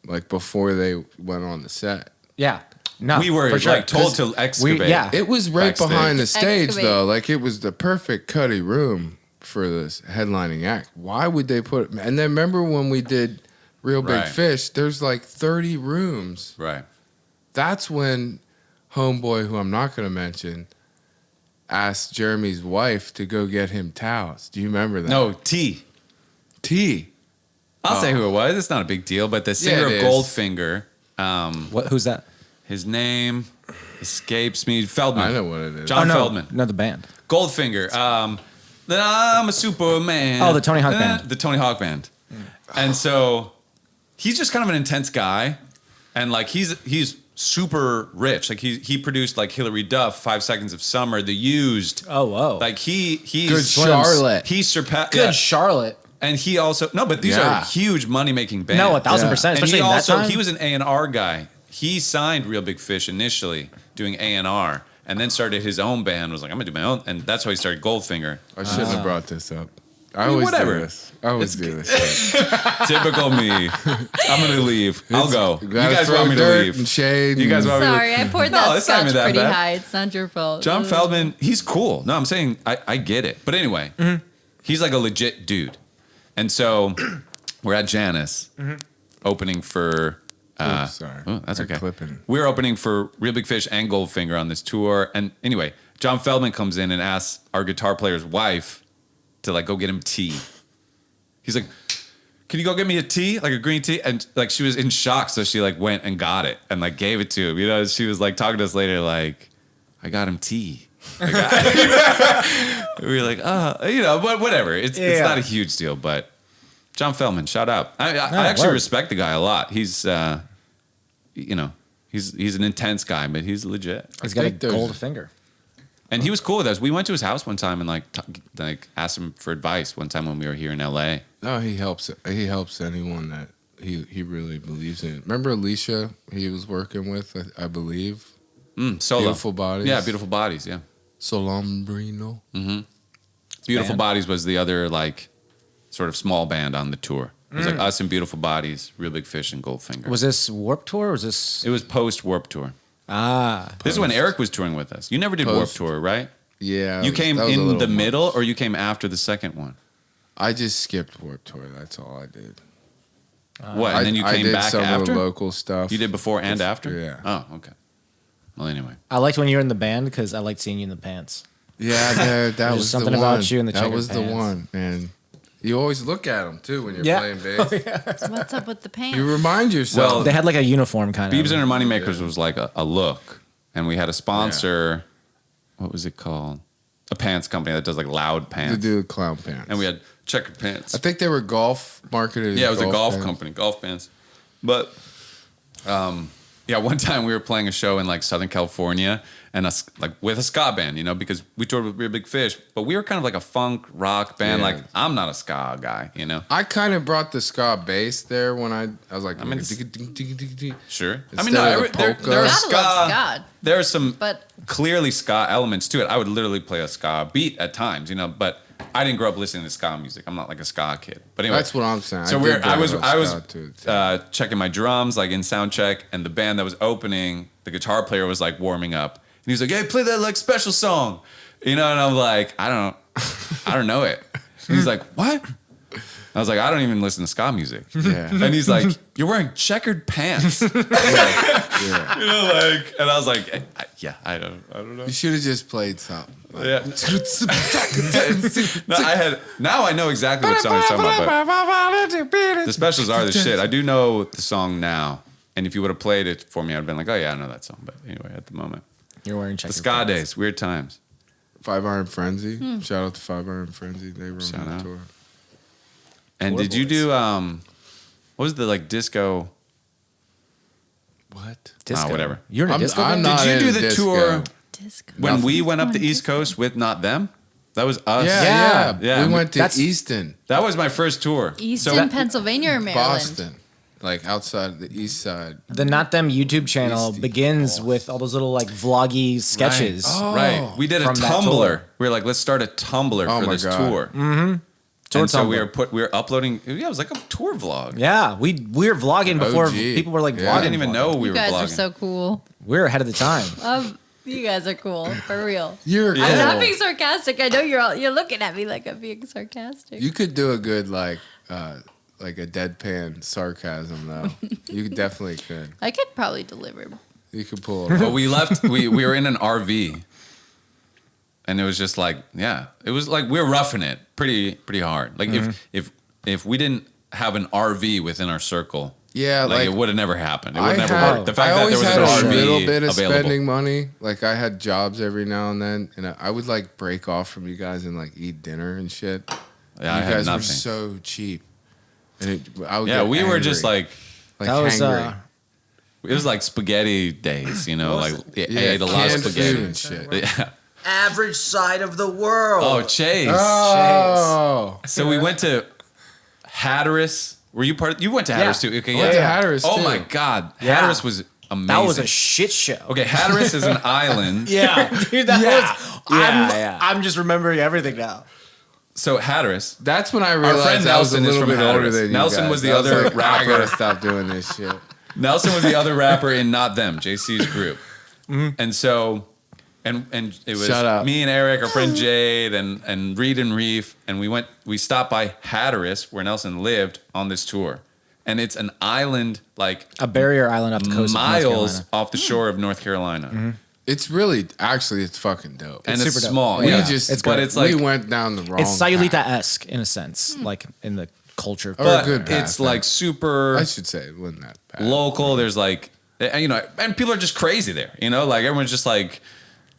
like before they went on the set. Yeah. No, We were for sure. like told to excavate. yeah. It was right Backstage. behind the stage Excavate. though. Like it was the perfect cutty room for this headlining act. Why would they put? And then remember when we did Real Big Right. Fish? There's like 30 rooms. Right. That's when homeboy, who I'm not going to mention, asked Jeremy's wife to go get him towels. Do you remember that? No, T. T. I'll say who it was. It's not a big deal, but the singer it of is. Goldfinger, What? Who's that? his name escapes me. Feldman. I know what it is. John no, Feldman. No, the band. Goldfinger. I'm a Superman. Oh, the Tony Hawk Band. The Tony Hawk Band. And so he's just kind of an intense guy. And like he's super rich. Like he produced like Hillary Duff, 5 Seconds of Summer, The Used. Oh, whoa. Like he's Good Charlotte. He surpassed Good Charlotte. and he also but these Yeah. are huge money making bands. No, 1,000%. And Especially he in that also time. he was an A&R guy. He signed Real Big Fish initially doing A&R, and then started his own band. Was like, I'm gonna do my own, and that's why he started Goldfinger. I shouldn't have brought this up. I mean, always whatever. do this. I always do this. shit. Typical me. I'm gonna leave. I'll go. You gotta guys throw want me to dirt leave? and shade. You guys and- want me to Sorry, I poured No, that it's not scotch even that pretty bad. high. It's not your fault. John Feldman, he's cool. No, I'm saying I get it. But anyway, he's like a legit dude. And so we're at Janice opening for. Oops, sorry. Oh, that's I'm okay. clipping. We're opening for Real Big Fish and Goldfinger on this tour. And anyway, John Feldman comes in and asks our guitar player's wife to like go get him tea. He's like, can you go get me a tea, like a green tea? And like she was in shock, so she like went and got it and like gave it to him. You know, she was like talking to us later, like, I got him tea. Like, we were like, but whatever. It's not a huge deal, but John Feldman, shout out. I actually word. respect the guy a lot. He's, he's an intense guy, but he's legit. He's got a think there's- gold finger. And he was cool with us. We went to his house one time and like asked him for advice one time when we were here in LA. No, he helps. He helps anyone that he really believes in. Remember Alicia? He was working with, I believe. Solo. Beautiful Bodies. Yeah, Beautiful Bodies. Yeah. Solombrino. Beautiful band. Bodies was the other like sort of small band on the tour. It was like us and Beautiful Bodies, Real Big Fish, and Goldfinger. Was this Warped Tour or was this... It was post Warp Tour. Ah. This is when Eric was touring with us. You never did Warp Tour, right? Yeah. You came that was a in little the much. middle, or you came after the second one? I just skipped Warped Tour. That's all I did. What? And then you I came did back some after? of the local stuff. You did before and after? Yeah. Oh, okay. Well, anyway. I liked when you were in the band because I liked seeing you in the pants. Yeah, that There's was something the one. about you in the That checkered was the pants. one, man. You always look at them too when you're Yeah. playing bass. So what's up with the pants? You remind yourself. Well, They had like a uniform kind Beebs of. and her Moneymakers was like a look. And we had a sponsor. What was it called? A pants company that does like loud to pants. do clown pants. And we had checkered pants. I think they were golf marketed. as Yeah, it was a golf pants. company, golf pants. But one time we were playing a show in like Southern California and like with a ska band, because we toured with Real Big Fish, but we were kind of like a funk rock band. Yeah. Like I'm not a ska guy, I kind of brought the ska bass there when I was like, mean, Sure. I Instead mean, no, of the there polka. are Gotta ska. love ska. There are some But clearly ska elements to it. I would literally play a ska beat at times, but I didn't grow up listening to ska music. I'm not like a ska kid. But anyway, That's what I'm saying. So I was ska too. checking my drums like in sound check, and the band that was opening, the guitar player was like warming up, and he was like, "Hey, play that like special song," and I'm like, I don't know it. And he's like, "What?" I was like, I don't even listen to ska music. Yeah. And he's like, "You're wearing checkered pants," yeah. and I was like, I don't know. You should have just played something. Yeah. Now I know exactly what song you're talking about, but the specials are the shit. I do know the song now, and if you would have played it for me, I'd have been like, oh yeah, I know that song. But anyway, at the moment, You're wearing the checkered ska pants. days, weird times. 5 Iron Frenzy. Shout out to 5 Iron Frenzy. They were Shout on out. the tour. And Poor did you boys. do what was the like disco? What? Disco. whatever. You're in a I'm- disco I'm band? not Did you do into the disco. tour disco. when we went up the East Coast with Not Them? That was us. Yeah. Yeah. We went to That's- Easton, That was my first tour. Easton, Pennsylvania or Maryland? Boston, like outside the east side. The Not Them YouTube channel Beastie begins Boys. with all those little like vloggy sketches. Right. We did a From that Tumblr. tour. We were like, let's start a Tumblr Oh for my this God. tour. Tour And so Tumblr. we were uploading. Yeah, it was like a tour vlog. Yeah, we were vlogging before OG. people were like Yeah. vlogging. I didn't even know we You were guys vlogging. are so cool. We were ahead of the time. You guys are cool, for real. You're I'm not cool. being sarcastic. I know you're looking at me like I'm being sarcastic. You could do a good like a deadpan sarcasm though. You definitely could. I could probably deliver. You could pull it But off. we left. We were in an RV, and it was just like, yeah, it was like we were roughing it pretty hard. Like if we didn't have an RV within our circle, Yeah, like, like it would have never happened. It I would never had- worked. The I fact that there always was had an a RV little bit of available. spending money. Like I had jobs every now and then, and I would like break off from you guys and like eat dinner and shit. Yeah, I you had guys were nothing. so cheap. And I would Yeah, get we were angry. just like, like That was hangry. it was like spaghetti days, you know, like I ate a lot of canned food spaghetti. and shit. Yeah. Average side of the world. Oh, Chase. Oh, So we went to Hatteras. Were you part? You went to Hatteras too. Okay, I went to Hatteras, Oh too. my God, Yeah. Hatteras was amazing. That was a shit show. Okay, Hatteras is an island. Yeah, dude, that was. Yeah. I'm just remembering everything now. So Hatteras. that's when I friend realized I was a Nelson is little from bit older Hatteras. than you Nelson guys. was the I other like, I rapper. gotta stop doing this shit. Nelson was the other rapper in Not Them, JC's group. And so, and it was Shut up. me and Eric, our friend Jade, and Reed and Reef, and we stopped by Hatteras, where Nelson lived, on this tour. And it's an island like A barrier island off the coast of North miles Carolina. off the shore of North Carolina. It's really, actually, it's fucking dope. And it's super dope. small. we Yeah. just, It's but good. it's like we went down the wrong It's path. Sayulita-esque in a sense, like in the culture. Or but a good path, it's man. like super I should say it wasn't that bad. local. There's like, you know, and people are just crazy there. You know, like everyone's just like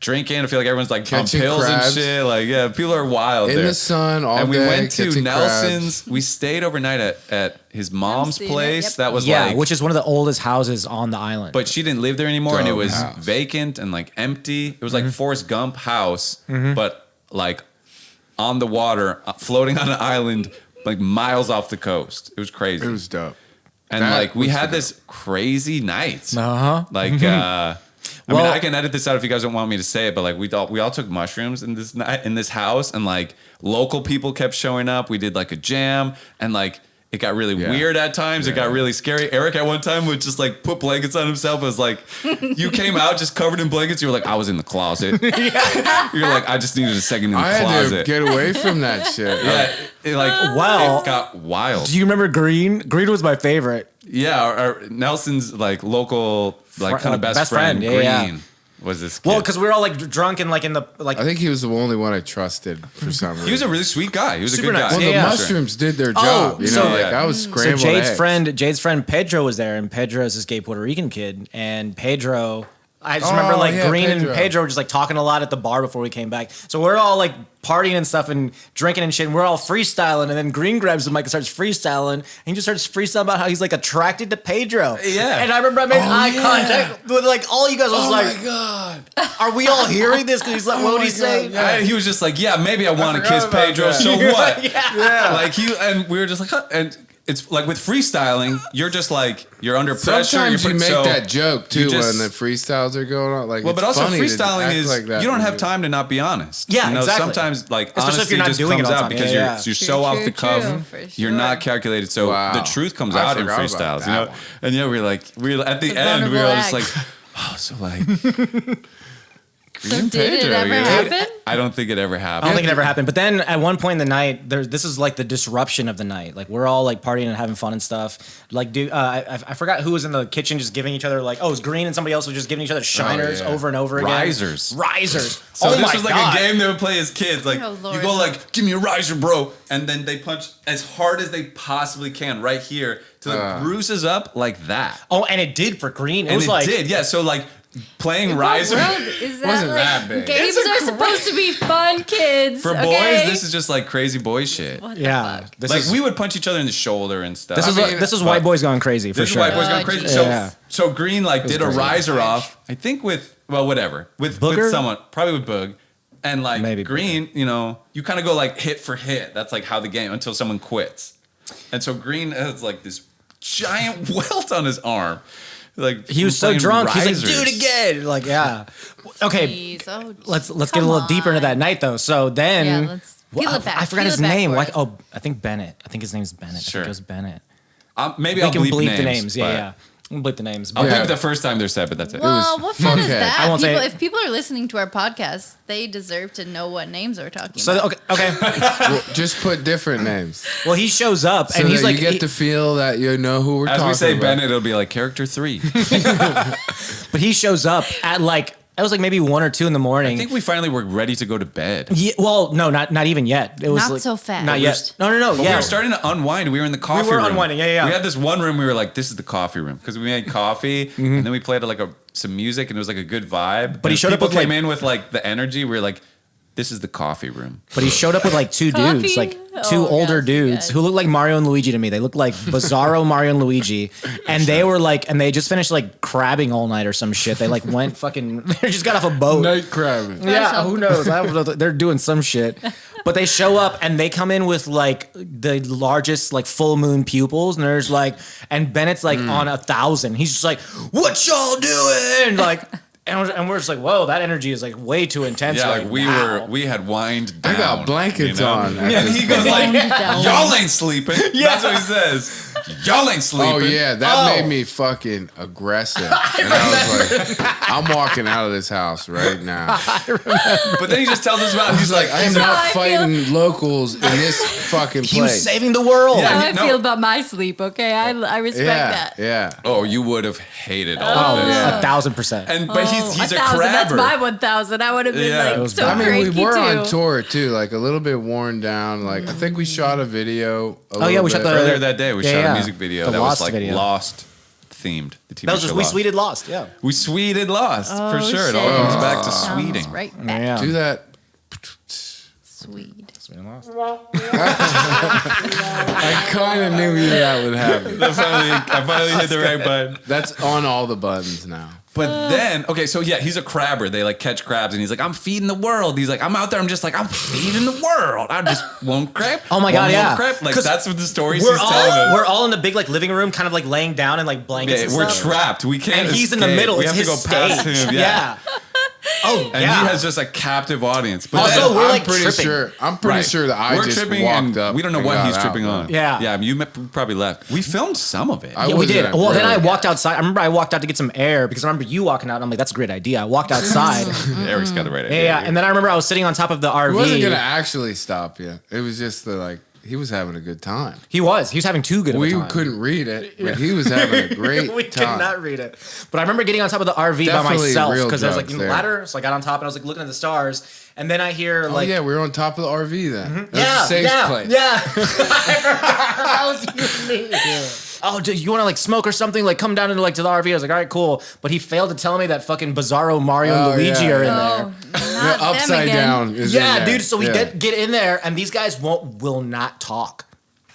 drinking. I feel like everyone's like on Catching pills crabs. and shit. Like, yeah, people are wild In there. the sun all and we day, went to catching Nelson's. crabs. We stayed overnight at his mom's seen it, place. yep. That was yeah, like, which is one of the oldest houses on the island. but she didn't live there anymore, and it Dope was house. vacant and like empty. It was Mm-hmm. like Forrest Gump house, but like on the water, floating on an island, like miles off the coast. It was crazy. It was dope. And That like we was had the this crazy night. Uh-huh. Like I mean Well- I can edit this out if you guys don't want me to say it, but like we all took mushrooms in this night in this house, and like local people kept showing up. We did like a jam, and like it got really Yeah. weird at times. It Yeah. got really scary. Eric at one time would just like put blankets on himself. It was like you came out just covered in blankets. You were like, I was in the closet. You're like, I just needed a second in the I had closet. to get away from that shit. yeah, it like Well- it got wild. Do you remember Green? Green was my favorite. Yeah, our Nelson's like local, like Fr- kind of best, best friend, friend, yeah, Green, was this kid. Well, because we were all like drunk and like in the like. I think he was the only one I trusted for some reason. he was a really sweet guy. He was Super a good nice. guy. well, Yeah, the yeah. mushrooms did their Oh, job. You know, so- like Yeah. I was So scrambled Jade's friend Pedro was there, and Pedro is this gay Puerto Rican kid, and Pedro. I just remember Oh, like yeah, Green Pedro. and Pedro were just like talking a lot at the bar before we came back. So we're all like partying and stuff and drinking and shit. And we're all freestyling, and then Green grabs the mic and starts freestyling, and he just starts freestyling about how he's like attracted to Pedro. Yeah. And I remember I made eye yeah. contact with like all you guys. Was Oh like, my god! are we all hearing this? Because he's like, what would my he say? God, yeah. He was just like, yeah, maybe I want to forgot kiss about Pedro. that. So what? Yeah. Like and we were just like, huh. And it's like with freestyling, you're just like you're under pressure. Sometimes you you're make so- that joke too you just- when the freestyles are going on. Like, Well, but it's also funny to freestyling act is like that you don't when have time to not be honest. Yeah, you know, exactly. sometimes like Especially if honesty you're not just doing it comes all the out time. because Yeah, you're yeah. you're True, so off true, the cuff. true, for You're sure. not calculated, so Wow. the truth comes I out in forgot about freestyles. that You know, one. and yeah, we're at the The end we were all just vulnerable like, oh, so like. So Green did it Pedro, ever yeah. happen? I don't think it ever I happened. don't think it ever happened. But then at one point in the night, this is like the disruption of the night. Like we're all like partying and having fun and stuff. Like, I forgot who was in the kitchen just giving each other like, oh, it was Green and somebody else was just giving each other shiners yeah. over and over again. Risers. Risers. So oh this my was like God. a game they would play as kids. Like Oh, Lord. you go like, give me a riser, bro, and then they punch as hard as they possibly can right here till it bruises up like that. Oh, and it did for Green. It And was it like did, yeah. So like playing What riser world is that? Wasn't like, that big. Games It's a are supposed to be fun, kids. for okay? boys. This is just like crazy boy shit. What the yeah. fuck? This Like is we would punch each other in the shoulder and stuff. this is I mean, this is white boys going crazy for This is sure. white boys Oh, going crazy. geez. So Yeah. so Green like did a crazy. riser off. I think with whatever with Booger? someone probably with Boog. And like Maybe Green, you know, you kind of go like hit for hit. That's like how the game until someone quits. And so Green has like this giant welt on his arm. Like He was so playing drunk. He's like, risers. do it again. Like, yeah. Okay, Jeez, oh, let's get come a little deeper into on. that night though. So then, Yeah, let's peel Well, it back. I forgot Peel his it back name. for Like, us. oh, I think Bennett. I think his name's Bennett. Sure. I think it was Bennett. Maybe We I'll can bleep, bleep the names. Yeah, but yeah. We can bleep the names. I'll But Yeah. bleep the first time they're said, but that's it. Well, what fun is fuckhead. that? I won't say People, it. if people are listening to our podcast, they deserve to know what names we're talking so about. okay. Well, just put different names Well, he shows up so and he's that like, you get he- to feel that you know who we're As talking we say about. Bennett, it'll be like character 3. but he shows up at like it was like maybe 1 or 2 in the morning. I think we finally were ready to go to bed. Yeah, well, no, not even yet. It was Not like, so fast. Not yet. No. But Yeah, we were starting to unwind. We were in the coffee were room. unwinding, yeah. We had this one room we were like, this is the coffee room. Because we made coffee and then we played like some music and it was like a good vibe. But he And showed up people with, like- came in with like the energy. We were like, This is the coffee room. But he showed up with like two Coffee? dudes, like two Oh, older gosh, dudes yes. who looked like Mario and Luigi to me. They looked like Bizarro Mario and Luigi. And they were like, and they just finished like crabbing all night or some shit. They like went fucking, they just got off a boat. Night crabbing. Yeah, who knows? I don't know. They're doing some shit. But they show up and they come in with like the largest like full moon pupils. And there's like, and Bennett's like on 1,000. He's just like, what y'all doing? Like, and we're just like, whoa, that energy is like way too intense. Yeah, Like, like wow. we had wined down. I got blankets on. And he goes like, Down. y'all ain't sleeping. That's what he says. Y'all ain't sleeping. Oh yeah, that made me fucking aggressive. And I was like, I'm walking out of this house right now. But then he just tells us about, he's like, I am how not I feel. fighting locals in this fucking place. He was saving the world. Yeah. How I No. feel about my sleep, okay? I respect yeah, that. yeah. oh, you would have hated all Oh, of this. yeah. 1,000%. And but he's a 1,000, crabber. that's my 1,000. I would have been Yeah, it like was so bad. I mean, we cranky were too. on tour too, like a little bit worn down. Like I think we shot a video. Oh, yeah, we shot the- Earlier that day, we Yeah, shot yeah. a music video The that was Lost like video. Lost themed. The TV That was show just, we Lost. sweeted Lost, yeah. We sweeted Lost for Oh, sure. It all shit. comes back to Sounds sweeting. right back. Yeah. Do that. Sweet. Sweeted Lost. I kind of knew that would happen. I finally hit the right button. That's on all the buttons now. But then, okay, so yeah, he's a crabber. They like catch crabs, and he's like, "I'm feeding the world." He's like, "I'm out there. I'm just like, I'm feeding the world. I just won't crab." Oh my God, won't yeah. Crab. Like 'Cause that's what the stories We're he's telling us. we're all in the big like living room, kind of like laying down in like blankets. Yeah, and we're stuff. trapped. We can't. And he's in the escape. middle. We It's have to his go past stage. him. Yeah. Oh, And yeah. he has just a captive audience. But Also, then, we're I'm like pretty tripping. sure. I'm pretty right, sure that I we're just tripping walked and up. we don't know and what got he's out, tripping though. on. Yeah. yeah. You probably left. We filmed some of it. I Yeah, we was did. there, Well, then I really. walked outside. I remember I walked out to get some air because I remember you walking out. And I'm like, that's a great idea. I walked outside. Eric's got the right idea. Yeah, and then I remember I was sitting on top of the RV. He wasn't gonna actually stop you. It was just the like he was having a good time. He was having too good of a We time. couldn't read it, but he was having a great we time. could not read it. But I remember getting on top of the RV by Definitely myself real because there was like drugs a there. ladder. So I got on top and I was like looking at the stars. And then I hear Oh like, yeah, we were on top of the RV then. That was yeah, a safe yeah, place. yeah. That was you and me. Oh, do you want to like smoke or something? Like come down into like to the RV. I was like, all right, cool. But he failed to tell me that fucking Bizarro Mario and Oh, Luigi yeah. are in Oh, there. The not them upside again. down is in Yeah, there. dude. So we Yeah. get in there, and these guys will not talk.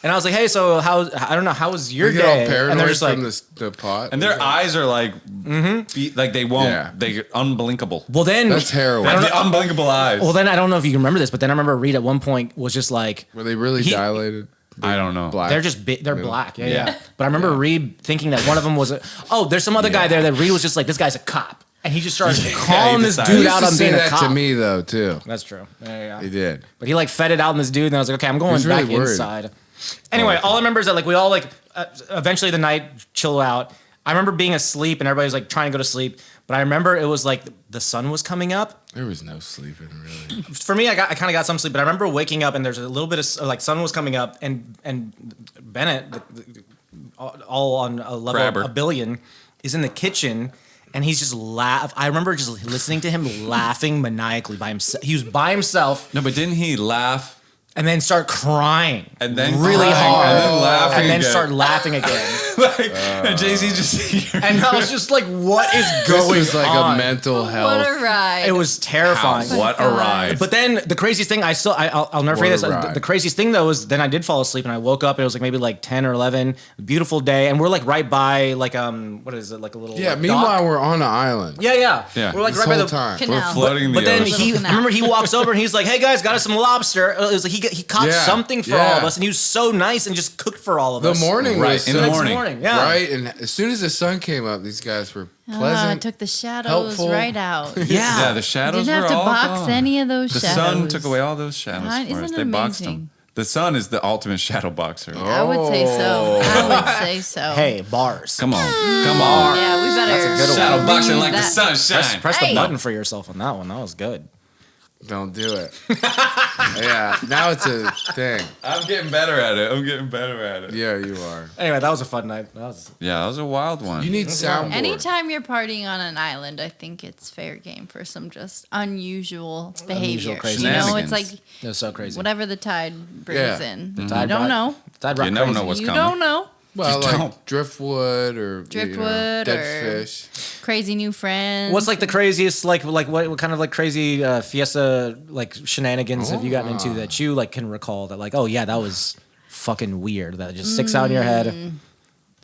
And I was like, hey, so I don't know, how was your We get all day? paranoid And they're just like, from the pot. And their eyes are like, like they won't. Yeah. They're unblinkable. well, then That's heroin. That's the unblinkable eyes. Well, then I don't know if you remember this, but then I remember Reed at one point was just like, Were they really He- dilated? I don't know. Black. they're just they're Middle. black, yeah. Yeah. But I remember Reed thinking that one of them was there's some other guy there that Reed was just like, this guy's a cop, and he just started calling this decided. He dude used out to on say being a that cop. to me though too. That's true. Yeah. He did. But he like fed it out on this dude, and I was like, okay, I'm going was really back worried. inside. Anyway, all I remember is that like we all like eventually the night chill out. I remember being asleep and everybody was like trying to go to sleep, but I remember it was like the sun was coming up. There was no sleeping really. For me, I kind of got some sleep, but I remember waking up and there's a little bit of like sun was coming up, and Bennett, all on a level Crabber. a billion, is in the kitchen. And he's just I remember just listening to him laughing maniacally by himself. He was by himself No, but didn't he laugh and then start crying and then really crying, hard and then laughing and then again? start laughing again. And Jay-Z just And I was just like, what is This going was like on? a mental What health. a ride. It was terrifying. what a God. ride. But then the craziest thing, I'll never forget What this. a ride. The craziest thing though is then I did fall asleep and I woke up and it was like maybe like 10 or 11, beautiful day, and we're like right by like what is it, like a little Yeah. like, Meanwhile, dock? we're on an island. Yeah. We're like This right by whole the time. Canal. floating But the then ocean. Little I remember he walks over and he's like, "Hey guys, got us some lobster." It was like he caught Yeah, something for yeah. all of us, and he was so nice and just cooked for all of The us. morning Right, was in the so- morning. yeah. Right, and as soon as the sun came up, these guys were Ah, pleasant. took the shadows helpful. right out. yeah, the shadows Didn't have were to all box gone. any of those The shadows. sun took away all those shadows God, for us. isn't They it boxed them. amazing? The sun is the ultimate shadow boxer. I would say so. I would say so. Hey, bars. Come on, come on. Yeah, we better. That's a good one. Shadow boxing like the that. sunshine. Press Hey. the button for yourself on that one. That was good. Don't do it. Yeah, now it's a thing. I'm getting better at it. I'm getting better at it. Yeah, you are. Anyway, that was a fun night. That was Yeah, that was a wild one. You need soundboard. Anytime you're partying on an island, I think it's fair game for some just unusual behavior. crazy. You know, Shenanigans. it's like it was so crazy. whatever the tide brings Yeah. in. The You tide don't brought- know. Tide rock You never crazy. know what's You coming. don't know. Well, Just like don't. driftwood or Driftwood dead or- fish. Crazy new friends. What's like the craziest, like what kind of like crazy fiesta like shenanigans have you gotten into that you like can recall that like, oh yeah, that was fucking weird, that just sticks out in your head?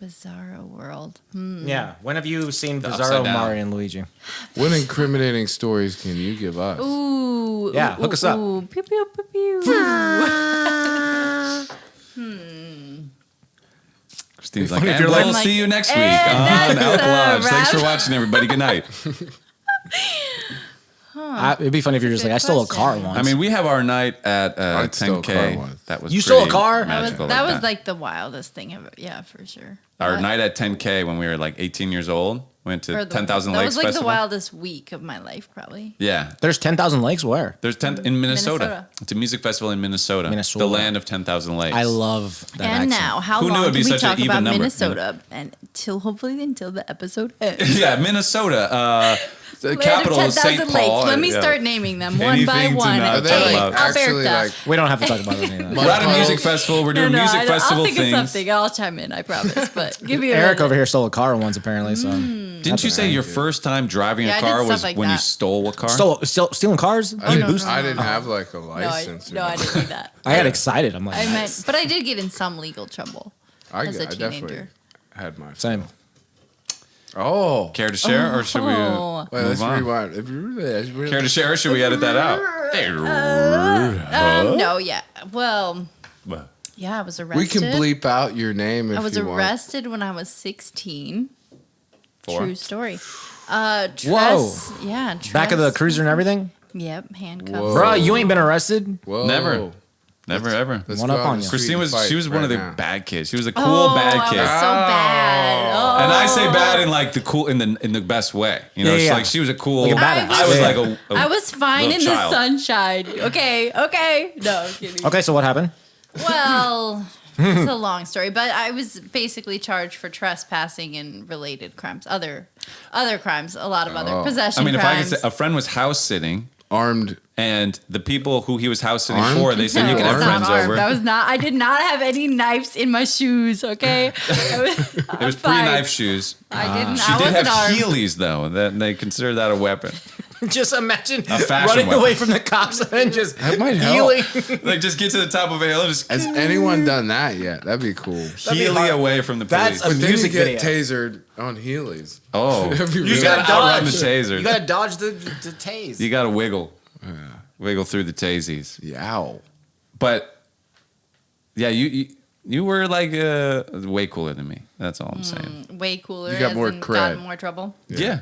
Bizarro world? Yeah. When have you seen Upside Bizarro Down. Mario and Luigi? What incriminating stories can you give us? Ooh. Yeah, hook us up. Ooh. Pew, pew, pew, pew. Christine's like, funny if and you're like- we'll see you next week And on that's a Out Lodge. Thanks for wrap. watching, everybody. Good night. It'd be funny if you're just like, I stole a car question. once. I mean, we have our night at I'd steal a 10K. car once. That was You stole a pretty car? magical That like was like the wildest thing ever. Yeah, for sure. our night at 10K when we were like 18 years old. Went to Or the- 10,000 That Lakes was like Festival. the wildest week of my life, probably. Yeah. there's 10,000 lakes. Where? There's 10 in Minnesota. Minnesota. It's a music festival in Minnesota. Minnesota. The land of 10,000 lakes. I love that And accent. now, how Who knew long it'd be can we such an talk even about number? Minnesota? And hopefully until the episode ends. Yeah, Minnesota. The Land of capital is 10,000 St. lakes. Paul. Let me Yeah. start naming them one Anything by to one. not Are they talk Hey, about. actually Alberta. like We don't have to talk about any of that. We're at a Mud music puddles? festival. We're doing music festival I'll think things. of something. I'll chime in. I promise. But give me a Eric minute. over here stole a car once, apparently. So Didn't you say your first time driving Yeah, a I did car stuff was like when you that. stole a car? stealing cars? I didn't, Boost- I didn't have like a No, license. I didn't do that. I got excited. I'm like, I nice. meant, but I did get in some legal trouble as a definitely teenager. had my. Same. Oh, Care to share, or should we Oh. wait, let's move on? rewind. Care to share, or should we edit that out? Hey, No, yeah. Well, yeah, I was arrested. We can bleep out your name if I was you want. arrested when I was 16. For? True story. Whoa. Yeah. Back of the trust- cruiser and everything? Yep, handcuffs. Whoa. Bro, you ain't been arrested? Whoa. Never. Never ever. Let's One go up out on in the you. street Christine and was fight she was one of the right now. bad kids. She was a cool Oh, bad kid. I was so bad. Oh. And I say bad in like the cool in the best way. You know, Yeah, she's yeah. like she was a cool Like a badass. I was Yeah. like a I was fine little in child. the sunshine. Okay. No, I'm kidding. Okay, so what happened? Well, it's a long story, but I was basically charged for trespassing and related crimes, other crimes, a lot of other possession I mean, if I could crimes. say, a friend was house sitting, Armed. and the people who he was house sitting Armed? for, they said you No, can have it's not friends armed. over. That was not. I did not have any knives in my shoes. Okay, It was pre-knife shoes. I didn't. She I did wasn't have armed. Heelys though. That they consider that a weapon. Just imagine fashion running weapon. away from the cops and just That might help. healing. Like just get to the top of a hill and just Has anyone done that yet? That'd be cool. Heely away from the police. That's a But then you music get video. tasered on Heelys. Oh, That'd be you really gotta cool. outrun the taser. You gotta dodge the tase. You gotta wiggle, wiggle through the tazies. Yow. But yeah, you were like way cooler than me. That's all I'm saying. Way cooler. You got as more in cred. Got in more trouble. Yeah.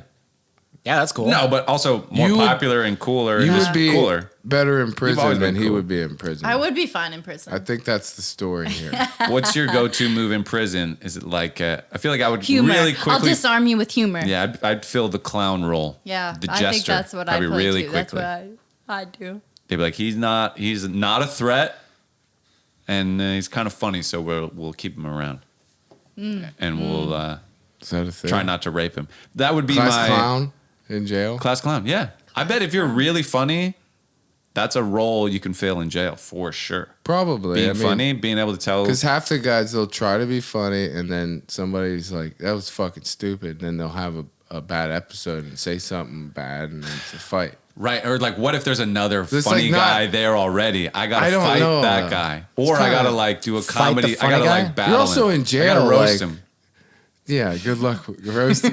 Yeah, that's cool. No, but also more You would- popular and cooler. You and would be cooler. better in always prison been than he cool. would be in prison. I would be fine in prison. I think that's the story here. What's your go-to move in prison? Is it like I feel like I would humor. really I'll quickly. disarm you with humor. Yeah, I'd fill the clown role. Yeah, the I jester. think that's what I'd I be play really too. quickly. That's what I do. They'd be like, he's not a threat, and he's kind of funny, so we'll keep him around, and we'll Is that a thing? try not to rape him. That would be Class my clown in jail? class clown. Yeah, I bet if you're really funny, that's a role you can fill in jail for sure. Probably. Being funny, being able to tell. Because half the guys, they'll try to be funny, and then somebody's like, that was fucking stupid. Then they'll have a bad episode and say something bad, and then it's a fight. Right, or like, what if there's another It's funny like not- guy there already? I I gotta don't fight know. that guy, or I kinda gotta like do a fight the comedy. I funny gotta guy? like battle. You're also him. in jail, I gotta roast like- him. Yeah, good luck. Roast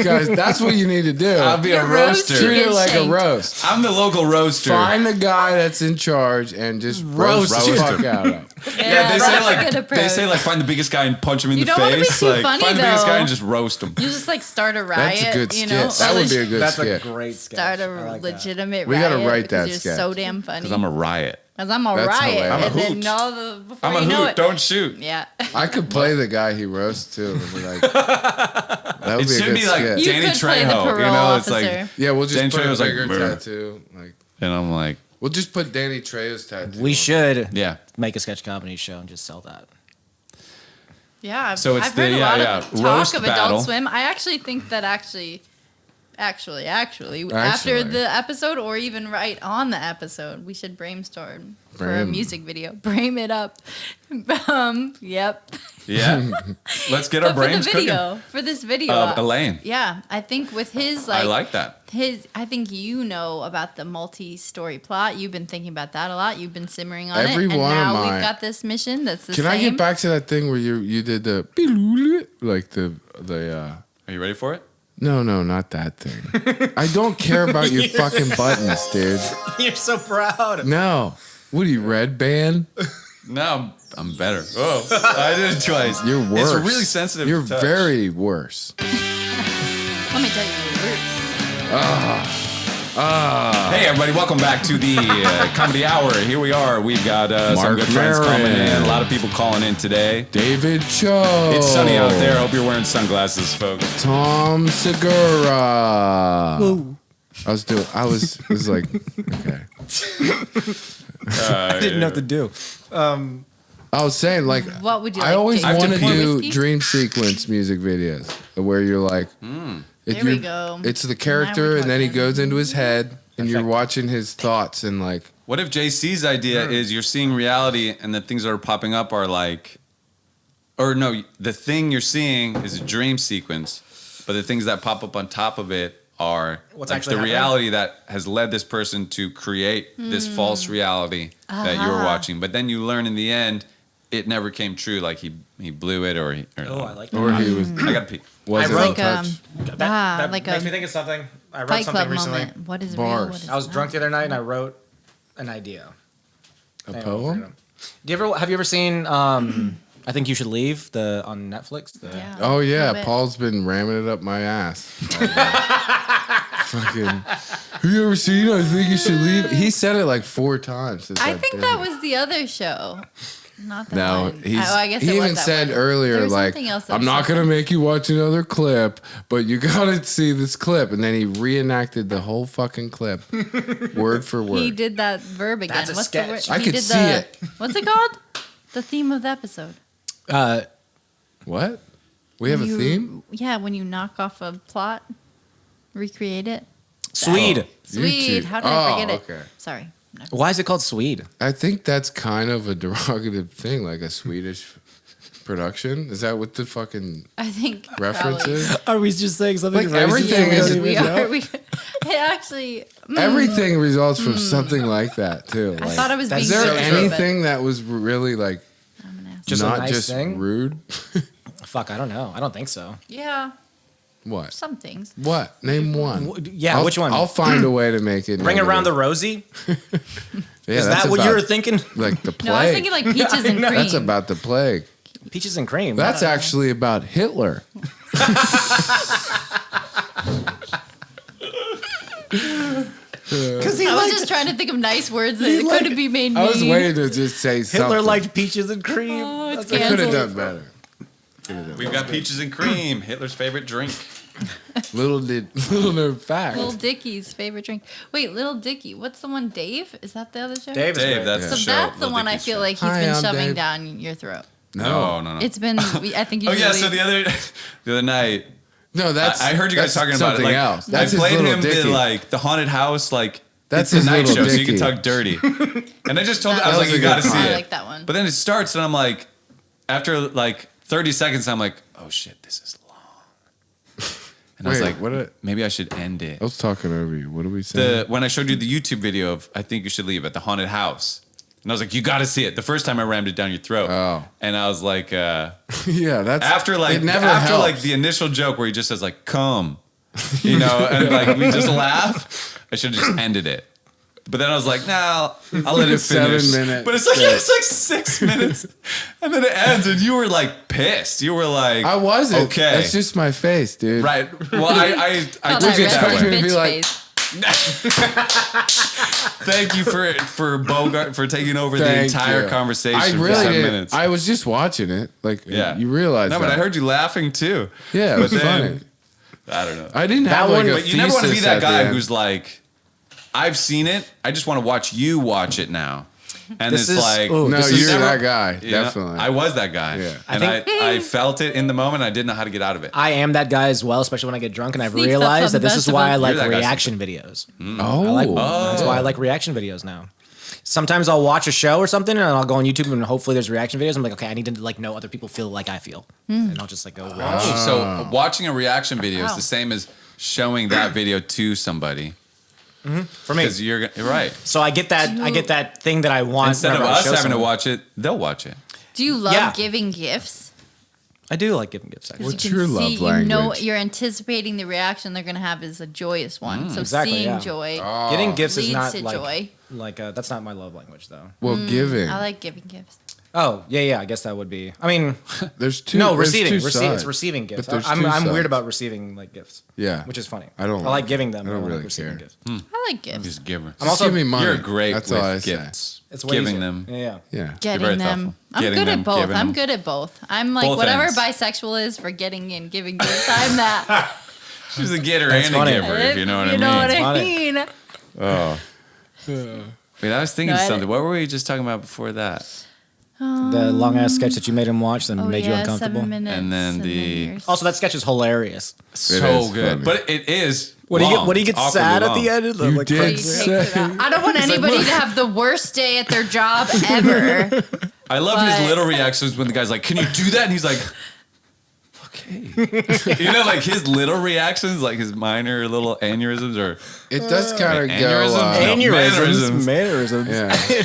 guys. That's what you need to do. I'll be a Your roast roaster. Treat it Get like shanked. a roast. I'm the local roaster. Find the guy that's in charge and just roast the Roast fuck him. out of him. Yeah, they say that's a like good they say approach. like find the biggest guy and punch him in You the don't wanna be face. too Like funny, find the biggest guy though. and just roast him. You just like start a riot. That's a good you skit. know? That would be a good That's skit. a great sketch. Start a I like that. legitimate We riot. gotta write because that you're sketch. so damn funny. Because I'm a riot. Because I'm a That's riot. hilarious. I'm a and then hoot. before I'm a you know hoot. it. Don't shoot. Yeah. I could play the guy he roasts too. And be like, that would It be a should good be like skit. You Danny could play the Trejo. You parole know, it's officer. like, Yeah, we'll just Danny put Trejo's a like, bigger "Brr." tattoo. Like, and I'm like, we'll just put Danny Trejo's tattoo. We on. should yeah. make a sketch comedy show and just sell that. Yeah. So it's I've heard the- a lot yeah, of yeah. talk Roast of battle. Adult Swim. I actually think that Actually, after the episode or even right on the episode, we should brainstorm for a music video. Brame it up. Yep. Yeah. Let's get our brains cooking. For this video. Of Elaine. Yeah. I think with his I like that. I think you know about the multi-story plot. You've been thinking about that a lot. You've been simmering on Every it. And one of now mine. we've got this mission that's the Can same. I get back to that thing where you did the like the Are you ready for it? No, not that thing. I don't care about your fucking buttons, dude. You're so proud. No. What are you, Red Band? No, I'm better. Oh, I did it twice. You're worse. It's really sensitive. You're touch. very worse. Let me tell you the Hey, everybody, welcome back to the Comedy Hour. Here we are. We've got some Mark good friends coming in. Maron. A lot of people calling in today. David Cho. It's sunny out there. I hope you're wearing sunglasses, folks. Tom Segura. Whoa. I was like, okay. I didn't know what to do. I was saying, like, What would you I like, always Jason? want to More do whiskey? dream sequence music videos where you're like, There we go. It's the Now character, we're and then he talking. goes into his head, and you're watching his thoughts, and like, What if JC's idea is you're seeing reality and the things that are popping up are like, or no, the thing you're seeing is a dream sequence, but the things that pop up on top of it are What's like actually the happening? reality that has led this person to create this false reality that you were watching. But then you learn in the end, it never came true. Like he blew it, or I like that. or he was I got to pee. wasn't wrote- in Like touch. That like makes a me think of something. I wrote Fight something Club recently. moment. What is Bars. real? What is I was not? drunk the other night and I wrote an idea. A Hang on, poem? have you ever seen I Think You Should Leave on Netflix? Yeah. Oh yeah, Love it. Paul's been ramming it up my ass. Fucking. Have you ever seen I Think You Should Leave? He said it like 4 times. Since I I've think been that here. was the other show. Not that No, one. he's, Oh, I guess he it was even that said one. earlier, There was like, something else that I'm was not going to something. make you watch another clip, but you got to see this clip. And then he reenacted the whole fucking clip, word for word. He did that verb again. That's a What's sketch. the word? I He could did see it. What's it called? The theme of the episode. What? We have a You- theme? Yeah, when you knock off a plot, recreate it. Swede. Swede. YouTube. How did I forget it? Okay. Sorry. Why is it called Swede? I think that's kind of a derogative thing, like a Swedish production. Is that what the fucking I think reference probably. is? Are we just saying something Like, everything Yeah, is- we are. It actually. Everything results from something like that, too. I Like, thought I was being is there so rude, anything that was really, like, but I'm an asshole. Just a not nice just thing? rude? Fuck, I don't know. I don't think so. Yeah, What? some things. What? Name one. Yeah, which one? I'll find a way to make it. Bring Around the negative. Rosie? Yeah, Is that's that what about, you were thinking? Like the plague. No, I was thinking like peaches and cream. That's about the plague. Peaches and cream. That's actually about Hitler. Because he I was liked just trying to think of nice words that liked- could be made mean. I was waiting to just say something. Hitler liked peaches and cream. Oh, it's I could have canceled. done better. We've got peaches and cream, Hitler's favorite drink. Little nerd fact. Little Dickie's favorite drink. Wait, Little Dickie. What's the one? Dave? Is that the other show? Dave is Dave, great. that's Yeah. the So show. that's the Little one I Dickie's feel show. like he's Hi, been I'm shoving Dave. down your throat. No. It's been. I think you. Oh yeah, usually- so the other night, No, that's. I heard you guys that's talking about it. something Like, else. That's I his played little him Dickie. the like the haunted house, like That's it's his a night little show, so you can Dickie. talk dirty. And I just told him, I That was like, was a you got to good see one. it. I like that one. But then it starts, and I'm like, after like 30 seconds, I'm like, oh shit, this is long. And I was Wait, like, what? maybe I should end it. I was talking over you. What are we saying? When I showed you the YouTube video of I Think You Should Leave at the haunted house. And I was like, you got to see it. The first time I rammed it down your throat. Oh. And I was like, yeah, that's after it never after helps. like the initial joke where he just says like come, you know, and like we just laugh. I should have just ended it. But then I was like, nah, I'll let it 7 finish. minute But it's like sketch. it's like 6 minutes, and then it ends, and you were like pissed. You were like, I wasn't. okay, That's just my face, dude. right. Well, I Called took that it that expect way. me to be bitch like- face. Thank you for Bogart for taking over the Thank entire you. conversation I for really 7 didn't. minutes. I was just watching it. Like, Yeah. you realize no, but that. I heard you laughing too. Yeah, it But was then- funny. I don't know. I didn't That have one- like a But you never want to be thesis that at the guy end. who's like, I've seen it. I just want to watch you watch it now. And This it's is- like, ooh, No, this is you're never- that guy. you know, Definitely. I was that guy. Yeah. And I felt it in the moment. I didn't know how to get out of it. I am that guy as well, especially when I get drunk, and I've Sneaks up realized on that this is why I festivals. like You're that guy, reaction videos. Oh. That's why I like reaction videos now. Sometimes I'll watch a show or something, and I'll go on YouTube, and hopefully there's reaction videos. I'm like, okay, I need to like know other people feel like I feel, and I'll just like go watch. So watching a reaction video is Wow. the same as showing that video to somebody. For me. Because you're right. So I get that thing that I want. Instead of whenever I us show having to someone. watch it, they'll watch it. Do you love Yeah. giving gifts? I do like giving gifts. Actually. What's You can your love see, You know, language? you're anticipating the reaction they're going to have is a joyous one. So exactly, seeing yeah. joy Getting gifts is leads not to like joy. that's not my love language though. Well, giving. I like giving gifts. Oh yeah, I guess that would be. I mean, There's two. no, there's receiving, two it's sides. receiving gifts. But there's I'm two weird sides. about receiving like gifts. Yeah. which is funny. I don't I like like- giving them. I don't like really receiving care. gifts. I like gifts. Just give her. I'm also Give me money. You're great That's with all I say. gifts. It's way Giving easier. them. Yeah. Yeah. very Getting them. thoughtful. I'm Getting good them, at both. giving I'm them. good at both. I'm like Both whatever ends. bisexual is for getting and giving gifts. I'm that. She's a getter That's and funny. a giver, if you know what I mean. what I funny. mean. Wait, I was thinking No, of I something. What were we just talking about before that? The long ass sketch that you made him watch that Oh, made you yeah, uncomfortable. 7 minutes. And then the- you're- Also, that sketch is hilarious. So is good. funny. But it is. When he long. gets Awkwardly sad at long. the end, You like, did He takes say. it out. I don't want anybody to have the worst day at their job ever. I love But- his little reactions when the guy's like, "Can you do that?" And he's like, "Okay." You know, like his little reactions, like his minor little aneurysms, or It does kind of go. Aneurysms? Aneurysms, mannerisms. mannerisms. Yeah.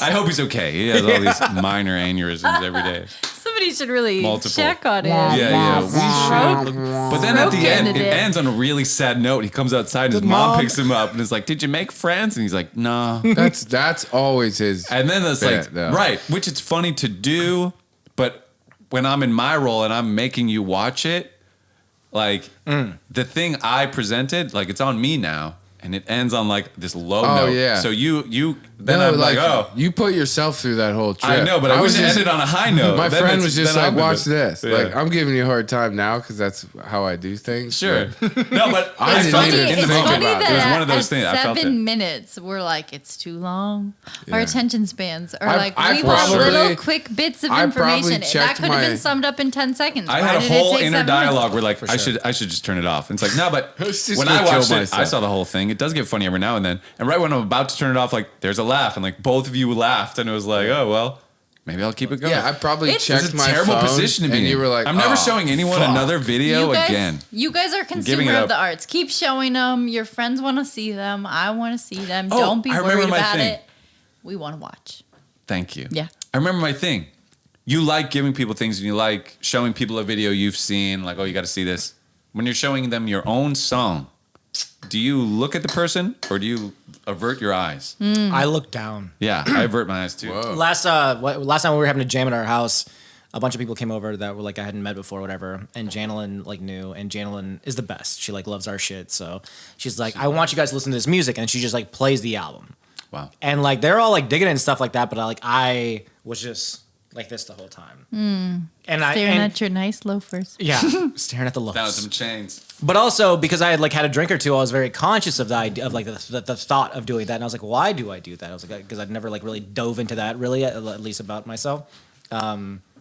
I hope he's okay. He has all these minor aneurysms every day. Somebody should really Multiple. check on him. Yeah, we should. But then at the Stroke end, it candidate. ends on a really sad note. He comes outside and his mom picks him up and is like, "Did you make friends?" And he's like, "No." That's always his. And then it's bit, like, though. right, which it's funny to do, but when I'm in my role and I'm making you watch it, like the thing I presented, like it's on me now, and it ends on like this low note. yeah. So you then No, I'm like, oh, you put yourself through that whole trip. I know, but I was wouldn't just- end it on a high note. My Then friend it's- was just then like, I'm the- "Watch this." Yeah. Like, I'm giving you a hard time now because that's how I do things. Sure. but- No, but I I didn't felt even it in the think moment. about it. It was that one of those at things. I felt it. 7 minutes, we're like, it's too long. Our Yeah. attention spans are I- like, I we want probably- little quick bits of I probably information. That checked could have been my- summed up in 10 seconds. I Why had a did it whole take inner 7 minutes? dialogue where like sure. I should just turn it off. And it's like, no, but was just when gonna I kill watched it, I myself. saw the whole thing. It does get funny every now and then. And right when I'm about to turn it off, like there's a laugh, and like both of you laughed, and it was like, oh well, maybe I'll keep it going. Yeah, I probably It's- checked It's a my terrible phone, position to be and in. you were like, I'm never "Oh, showing anyone fuck." another video again. You guys are giving consumer it of up. the arts. Keep showing them. Your friends want to see them. I want to see them. Oh, Don't be I remember worried my about thing. it. We want to watch. Thank you. Yeah. I remember my thing. You like giving people things, and you like showing people a video you've seen. Like, oh, you got to see this. When you're showing them your own song, do you look at the person or do you avert your eyes? I look down. Yeah, I avert my eyes too. Whoa. Last time we were having a jam at our house, a bunch of people came over that were like I hadn't met before, whatever. And Janelyn like knew, and Janelyn is the best. She like loves our shit, so she's like, I want you guys to listen to this music, and she just like plays the album, Wow. and like they're all like digging it and stuff like that. But I was just like this the whole time, and Staring at your nice loafers. yeah, staring at the Down with loaves. some chains. But also because I had like had a drink or two, I was very conscious of the idea of like the thought of doing that, and I was like, why do I do that? I was like, because I'd never like really dove into that really, at least about myself.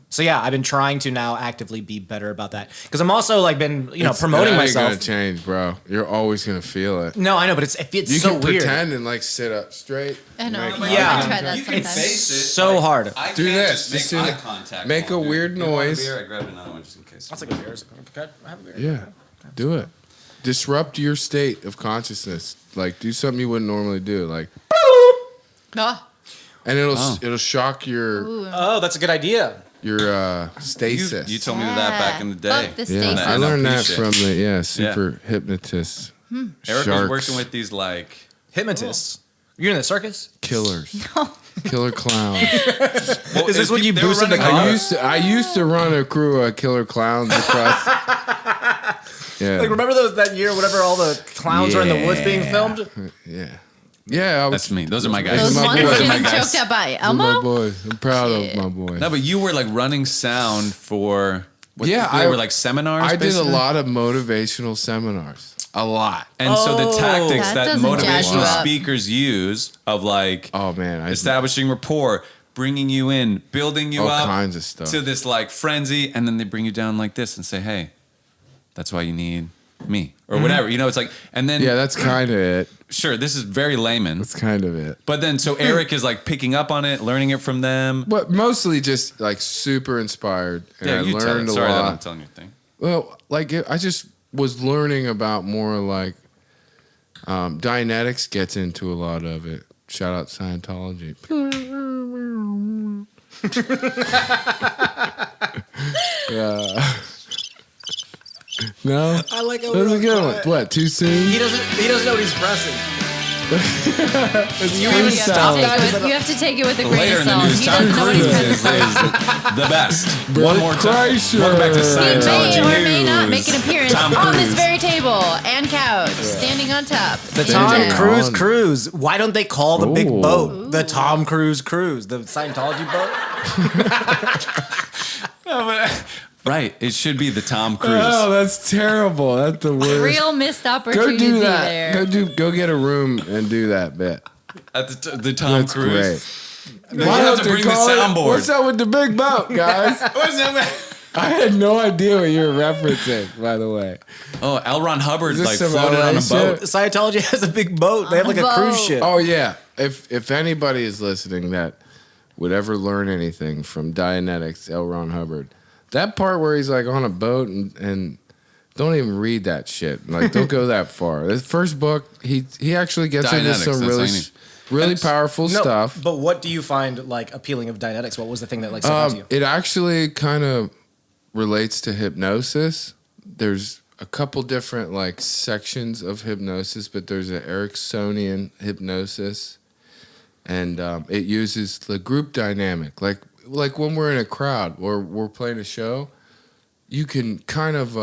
So yeah, I've been trying to now actively be better about that because I'm also like been promoting That myself. ain't gonna change, bro. You're always gonna feel it. No, I know, but it's You so can weird. pretend and like sit up straight. I know. Make but Yeah. I try that sometimes. So hard. I Do can't this. just Just make do eye that. contact. Make while a I'm weird doing it. You want a noise. beer? I grabbed another one just in case. That's like a beer. Okay, I have a beer. Yeah, do it. Disrupt your state of consciousness. Like do something you wouldn't normally do. Like, Ah, and it'll shock your ooh. Oh, that's a good idea. stasis. You told me that back in the day. Fuck the Yeah, stasis. I learned NLP that shit. from the super hypnotist. Eric Sharks. was working with these like Hypnotists. You're in the circus. Killers. Killer clowns. Is this what you they were boosted the running car? cars. I used to run a crew of killer clowns across. Yeah. Like remember that year, whatever, all the clowns were in the woods being filmed. Yeah. Yeah, I was That's me. Those are my guys. Those my ones boys. Those are my getting guys. choked out by my Elmo. boys. I'm proud Shit. of my boys. No, but you were like running sound for They were like seminars. I did a basically? lot of motivational seminars. A lot. And so the tactics That that doesn't jazz you motivational up. speakers use of like Oh man, establishing rapport, bringing you in, building you all up kinds of stuff. to this like frenzy, and then they bring you down like this and say, "Hey, that's why you need me," or whatever. You know, it's like, and then Yeah, that's kind of it. sure, this is very layman, That's kind of it. but then so Eric is like picking up on it, learning it from them. But mostly just like super inspired, and I you tell it. learned a Sorry that I'm lot. telling your thing. Well, like I just was learning about more like Dianetics gets into a lot of it. Shout out Scientology. Yeah. No, I like how that was a good one. What? Too soon? He doesn't know what he's pressing. You You have to take it with a grain Later of in the salt. news, He Tom doesn't know what Cruise he's is pressing. the best. Brother One more time. Kreischer. Welcome back to He Scientology may or may News. not make an appearance Tom on this Cruise. very table and couch, standing on top. The And Tom Standing Cruise on. cruise. Why don't they call the big Ooh. boat the Tom Cruise cruise? The Scientology boat? Right, it should be the Tom Cruise. Oh, that's terrible. That's the worst. Real missed Go opportunity do that. there. Go get a room and do that bit. At the Tom That's Cruise. great. You have to bring the soundboard. What's up with the big boat, guys? What's that? I had no idea what you were referencing, by the way. Oh, L. Ron Hubbard Is this like some floated LA on a shit? boat. Scientology has a big boat. They have like a cruise ship. Oh yeah. If anybody is listening that would ever learn anything from Dianetics, L. Ron Hubbard, that part where he's like on a boat and don't even read that shit. Like don't go that far. The first book, he actually gets into Dianetics, some that's really how you need- really powerful No, stuff. But what do you find like appealing of Dianetics? What was the thing that like stuck out to you? It actually kind of relates to hypnosis. There's a couple different like sections of hypnosis, but there's an Ericksonian hypnosis, and it uses the group dynamic. Like when we're in a crowd or we're playing a show, you can kind of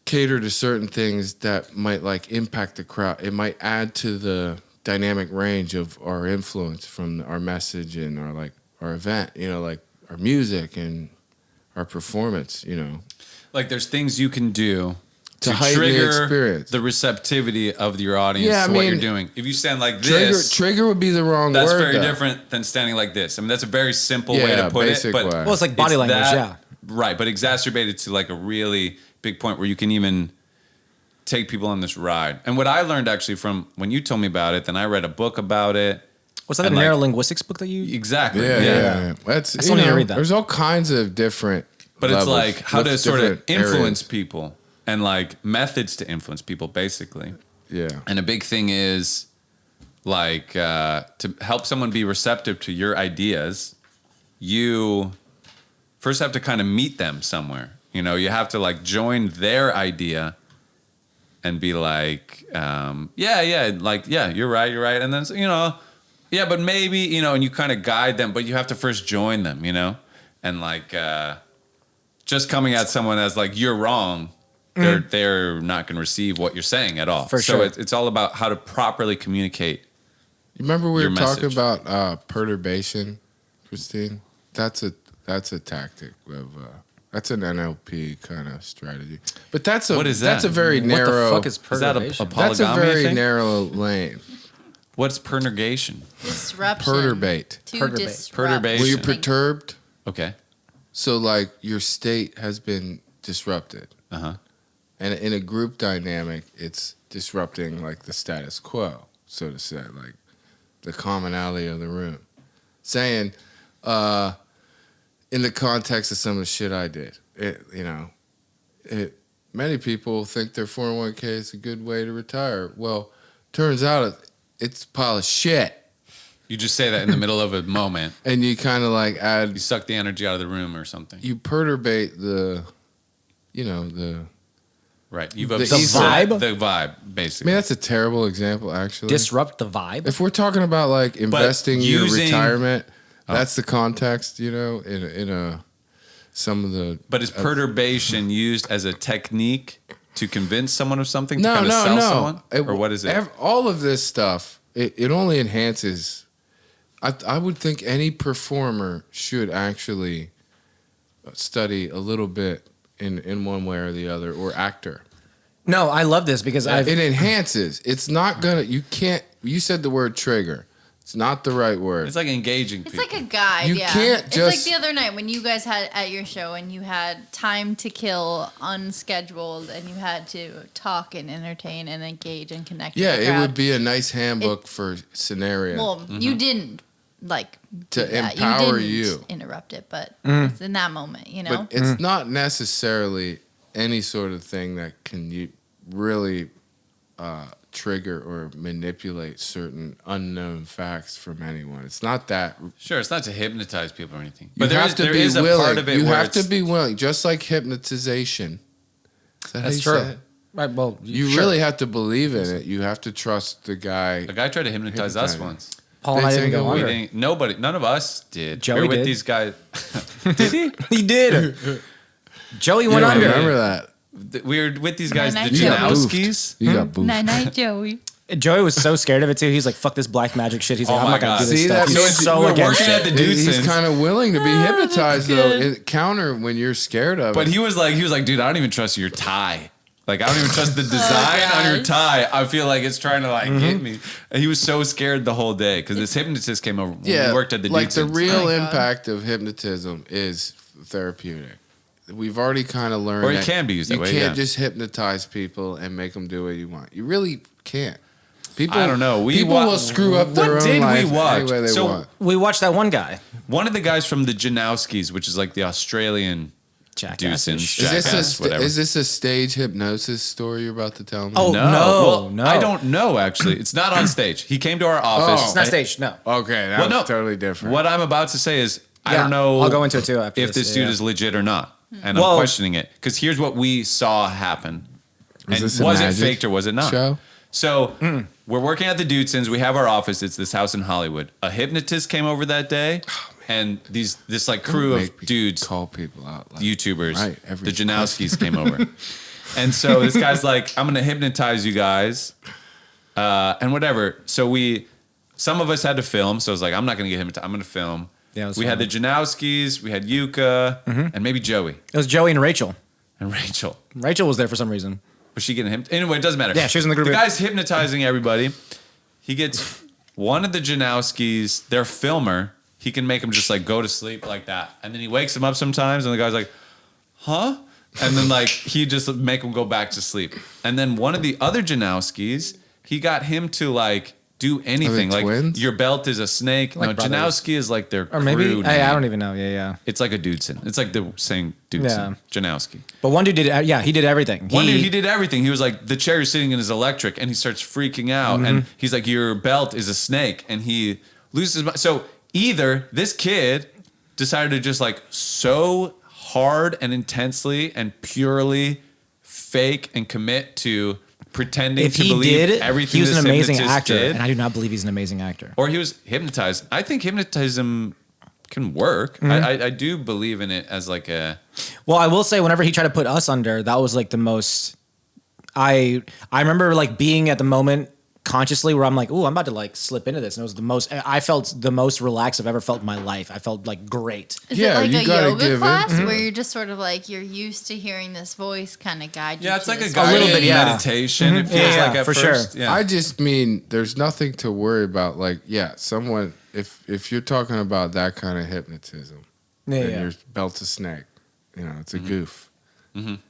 cater to certain things that might like impact the crowd. It might add to the dynamic range of our influence from our message and our event, like our music and our performance, Like there's things you can do To to heighten the trigger experience. the receptivity of your audience Yeah, I to what you're mean, doing. If you stand like this, Trigger would be the wrong that's word. very though. different than standing like this. I mean, that's a very simple way Yeah, to put it. basic But way. Well, it's like body it's language, that- yeah. Right, but exacerbated to like a really big point where you can even take people on this ride. And what I learned actually from when you told me about it, then I read a book about it. Was that and, the like- neurolinguists book that you? Exactly. Yeah, yeah. That's I still need to read that. There's all kinds of different. But it's levels like how to with sort of different influence areas. people and like methods to influence people, basically. Yeah. And a big thing is like to help someone be receptive to your ideas, you first have to kind of meet them somewhere. You have to like join their idea and be like, yeah, you're right. And then, yeah, but maybe, and you kind of guide them, but you have to first join them, and like just coming at someone as like, you're wrong. They're not going to receive what you're saying at all. For so sure. it's all about how to properly communicate. You remember we Your were talking message. about perturbation, Christine? That's a tactic of that's an NLP kind of strategy. But that's What is That's that? a very What narrow. the fuck is Is that a perturbation? that's a polygamy very thing? narrow lane. What's pernegation? Disruption. Perturbate. To Perturbate. disrupt. Perturbation. Were you Thing. perturbed? Okay. So like your state has been disrupted. Uh-huh. And in a group dynamic, it's disrupting like the status quo, so to say, like the commonality of the room. Saying, in the context of some of the shit I did, many people think their 401k is a good way to retire. Well, turns out it's a pile of shit. You just say that in the middle of a moment. And you kind of like add, You suck the energy out of the room or something. you perturbate the Right. You've The upset vibe? the vibe, I basically. mean, that's a terrible example, actually. Disrupt the vibe. If we're talking about like investing your using- retirement, that's the context, in some of the. But is perturbation used as a technique to convince someone of something? No, to kind of no, sell no. someone? Or what is it? All of this stuff, it only enhances. I would think any performer should actually study a little bit in one way or the other, or actor. No, I love this because It enhances. It's not gonna. You can't. You said the word trigger. It's not the right word. It's like engaging It's people. like a guide, You yeah. can't it's just- like the other night when you guys had at your show and you had time to kill unscheduled and you had to talk and entertain and engage and connect with the it crowd. would be a nice handbook for scenario. Well, you didn't like To do that. empower you. you. Didn't interrupt it, but it's in that moment, you know. But it's not necessarily any sort of thing that can you really trigger or manipulate certain unknown facts from anyone. It's not that. Sure, it's not to hypnotize people or anything. But But there is a part willing. of it You where have to it's- be willing, just like hypnotization. Is that how That's you true. say it? Right, well, You sure. really have to believe in it. You have to trust the guy. A guy tried to hypnotize us Hypnotize. once. Paul and I They didn't think go it We under. didn't, none of us did. Joey we were with did. these guys. He did. Joey You went don't under. remember that? We were with these guys, the Night, You got Janowskis. boofed. You got boofed. Night night, Joey. Joey was so scared of it too. He's like, "Fuck this black magic shit." He's like, Oh "I'm my not gonna God. do this See, stuff." that He's means so we're against working it. at the Dude He's Sins. kind of willing to be hypnotized, though. good. It counter when you're scared of But it. he was like, dude, I don't even trust your tie. Like, I don't even trust the design on your gosh. tie. I feel like it's trying to like get me. And he was so scared the whole day because this hypnotist came over when we worked at the like Dude the Sins. real Oh my God. impact of hypnotism is therapeutic. We've already kind of learned Or it that can be used that you way, can't yeah. just hypnotize people and make them do what you want. You really can't. People, I don't know. People will screw up their What own did we life watch? any way they So- want. We watched that one guy. One of the guys from the Janowskis, which is like the Australian Jackass. Deucins, Is this, Jackass, whatever. is this a stage hypnosis story you're about to tell me? Oh, No, No, well, no. I don't know. Actually, it's not on stage. He came to our office. It's not staged. No. Okay, that Well, was no. totally different. What I'm about to say is, I Yeah, don't know. I'll go into it too after if this dude yeah. is legit or not, and Well- I'm questioning it because here's what we saw happen. Was And this a was it magic faked or was it not? show? So we're working at the Dudesons. We have our office. It's this house in Hollywood. A hypnotist came over that day, and this like crew of Make me dudes, call people out. Like, YouTubers, Right, every the Janowskis came over. And so this guy's like, I'm gonna hypnotize you guys, and whatever. So some of us had to film. So I was like, I'm not gonna get hypnotized. I'm gonna film. Yeah, it was we had the fun. Janowskis, we had Yuka, and maybe Joey It was Joey and Rachel. and Rachel. Rachel was there for some reason. Was she getting hypnotized? Anyway, it doesn't matter. Yeah, she was in the group. The guy's hypnotizing everybody. He gets one of the Janowskis, their filmer. He can make him just like go to sleep like that, and then he wakes him up sometimes, and the guy's like, "Huh?" And then like he just make him go back to sleep. And then one of the other Janowskis, he got him to like do anything. Like twins? your belt is a snake. Like no, brothers. Janowski is like their Or maybe crew I name. don't even know. Yeah. It's like a Dudeson. It's like the saying Dudeson. Janowski. But one dude did. Yeah, he did everything. One dude, he did everything. He was like, the chair you're sitting in is electric, and he starts freaking out. And he's like, your belt is a snake, and he loses his mind. So either this kid decided to just like so hard and intensely and purely fake and commit to pretending If to he believe did, everything he was this an amazing hypnotist actor, did, and I do not believe he's an amazing actor. or he was hypnotized. I think hypnotism can work. I do believe in it as like a. Well, I will say, whenever he tried to put us under, that was like the most. I remember like being at the moment consciously where I'm like, "Ooh, I'm about to like slip into this," and it was the most. I felt the most relaxed I've ever felt in my life. I felt like great. Is Yeah, it like you a gotta yoga give it. class where you're just sort of like you're used to hearing this voice kind of guide you? Yeah, it's to like a this guided little bit, yeah. meditation. It feels Yeah, like at for first. sure. Yeah. I just mean there's nothing to worry about. Like, yeah, someone if you're talking about that kind of hypnotism, Yeah, and yeah. your belt's a snake, it's a goof.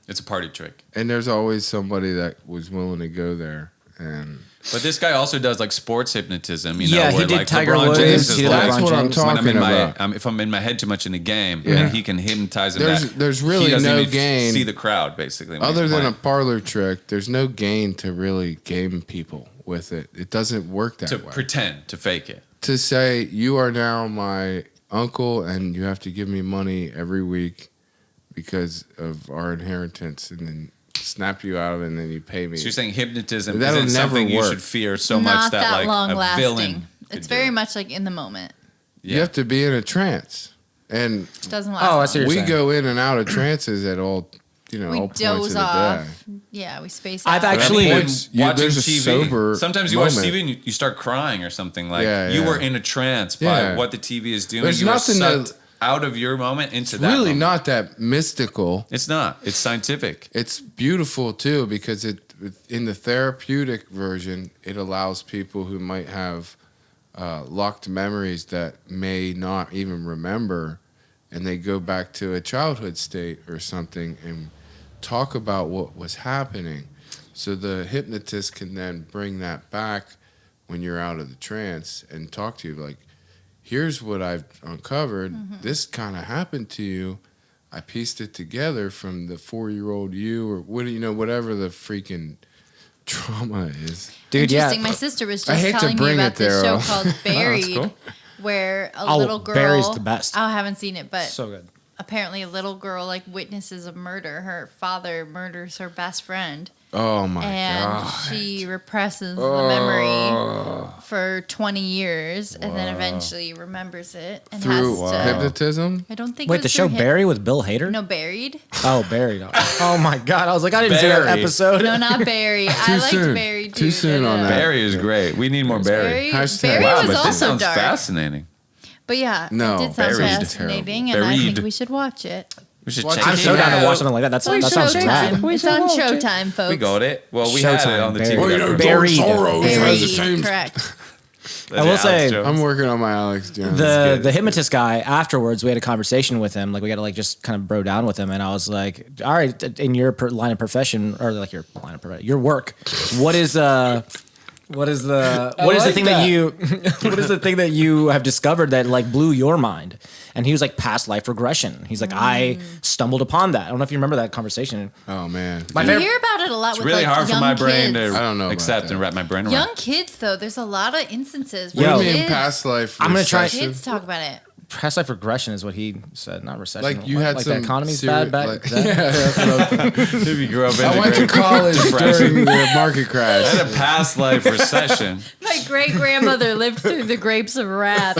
It's a party trick. And there's always somebody that was willing to go there. And But this guy also does like sports hypnotism. Yeah, he where, did like, Tiger LeBron Woods, James is he did like, that's what I'm James. when I'm talking in my, about. if I'm in my head too much in a game, Yeah. and he can hypnotize him. There's really he doesn't no even gain. See the crowd basically. when Other he's than a playing. parlor trick, there's no gain to really game people with it. It doesn't work that to way. pretend to fake it. To say you are now my uncle and you have to give me money every week because of our inheritance, and then snap you out of it, and then you pay me. So you're saying hypnotism That'll isn't never something you work. should fear so Not much that that like long a lasting. villain. could It's do very it. much like in the moment. You have to be in a trance, and It doesn't last. Oh, I long. see. You're we saying. go in and out of trances at all, We all points of doze the off. day. Yeah, we space I've out. actually- Even Points, watching there's a TV. sober Sometimes you watch moment. TV and you start crying or something. Like Yeah, you yeah. were in a trance by Yeah. what the TV is doing. There's You were nothing sucked out of your moment into It's that really moment. not that mystical. It's not. It's scientific. It's beautiful too because in the therapeutic version, it allows people who might have locked memories that may not even remember, and they go back to a childhood state or something and talk about what was happening. So the hypnotist can then bring that back when you're out of the trance and talk to you like, here's what I've uncovered. Mm-hmm. This kind of happened to you. I pieced it together from the 4-year-old you or whatever the freaking trauma is. Dude, yeah. Interesting. My sister was I just hate to telling me bring about it this there, show though. called Buried, cool. where a little girl. Barry's the best. Oh, I haven't seen it, but So good. apparently a little girl like witnesses a murder. Her father murders her best friend, Oh my and god. she represses the memory for 20 years, and then eventually remembers it and Through has to. hypnotism? I don't think. it Wait, was the show through Barry with Bill Hader? No, Buried. Oh, Barry. Oh my God. I was like, I didn't see that Barry. episode. No, not Barry. I liked soon. Barry Too too. soon but, on that. Barry is great. We need more Barry. Barry, Hashtag- Barry Wow, was but this also sounds dark. fascinating. But yeah, No, it did sound Buried. fascinating, and I Buried. think we should watch it. We should Watch check it I'm it so out. down to watch something like that. That sounds Showtime. rad. It's on Showtime, folks. We got it. Well, we had it Showtime, on the Barry. TV. Well, you know, network. Buried. Buried, correct. I will say, I'm working on my Alex Jones. the hypnotist guy, afterwards, we had a conversation with him. Like, we got to, like, just kind of bro down with him. And I was like, all right, in your line of profession, or like your line of profession, your work, what is the thing that you have discovered that like blew your mind? And he was like, past life regression. He's like, I stumbled upon that. I don't know if you remember that conversation. Oh man. My You favorite- hear about it a lot It's with really like hard for young my brain kids. to I don't know about accept that. and wrap my brain around. Young kids, though, there's a lot of instances What where do you mean kids, past life? I'm gonna try- recession? kids talk about it. Past life regression is what he said, not recession. Like you had like some the economy's seri- bad. like- That- yeah, that's what I'm thinking. If you grew up in I the went to Great college Depression. during the market crash. I had a past life recession. My great grandmother lived through the grapes of wrath.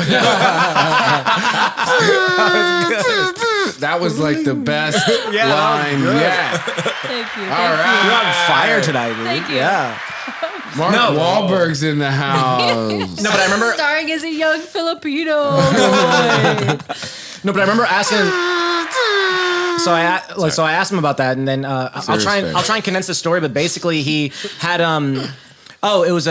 That was like the best Yeah, that was line good. yet. Thank you. All right. You're on fire tonight, dude. Thank you. Yeah. Mark Wahlberg's in the house. No, but I remember. Starring as a young Filipino boy. No, but I remember asking. So I asked him about that, and then I'll try and condense the story. But basically, he had it was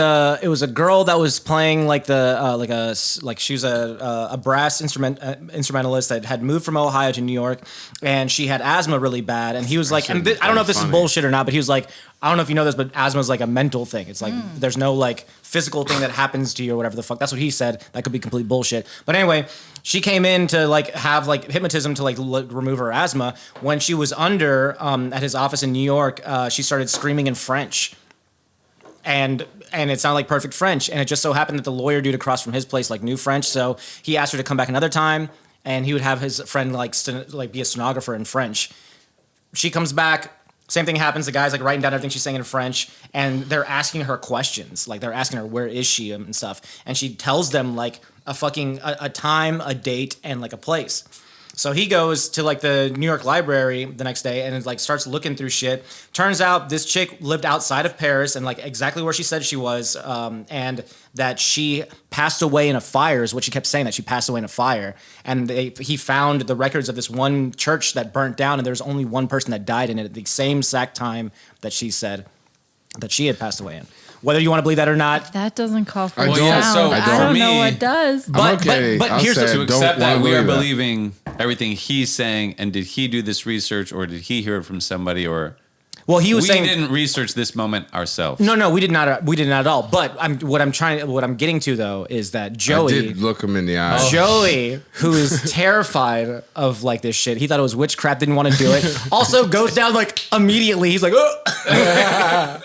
a girl that was playing like she was a brass instrumentalist that had moved from Ohio to New York, and she had asthma really bad. And he was like, and I don't know if this is funny. bullshit or not, but he was like, I don't know if you know this, but asthma is like a mental thing. It's like there's no like physical thing that happens to you or whatever the fuck. That's what he said. That could be complete bullshit. But anyway, she came in to like have like hypnotism to like remove her asthma. When she was under at his office in New York, she started screaming in French. And it sounded like perfect French. And it just so happened that the lawyer dude across from his place like knew French, so he asked her to come back another time, and he would have his friend like be a stenographer in French. She comes back. Same thing happens. The guy's like writing down everything she's saying in French, and they're asking her questions. Like they're asking her where is she and stuff, and she tells them like a time, a date, and like a place. So he goes to like the New York Library the next day and like starts looking through shit. Turns out this chick lived outside of Paris and like exactly where she said she was, and that she passed away in a fire is what she kept saying, that she passed away in a fire. And he found the records of this one church that burnt down, and there was only one person that died in it at the same exact time that she said that she had passed away in. Whether you want to believe that or not. That doesn't call for I sound. don't. Yeah, so I for don't me- know what does. But I'll here's say the I To don't accept that wanna we are believe that. believing everything he's saying, and did he do this research, or did he hear it from somebody, or well, he was we saying didn't research this moment ourselves? no, we did not. We did not at all. But what I'm getting to though is that I Joey. did look him in the eye. Joey, who is terrified of like this shit, he thought it was witchcraft, didn't want to do it. Also goes down like immediately. He's like, oh.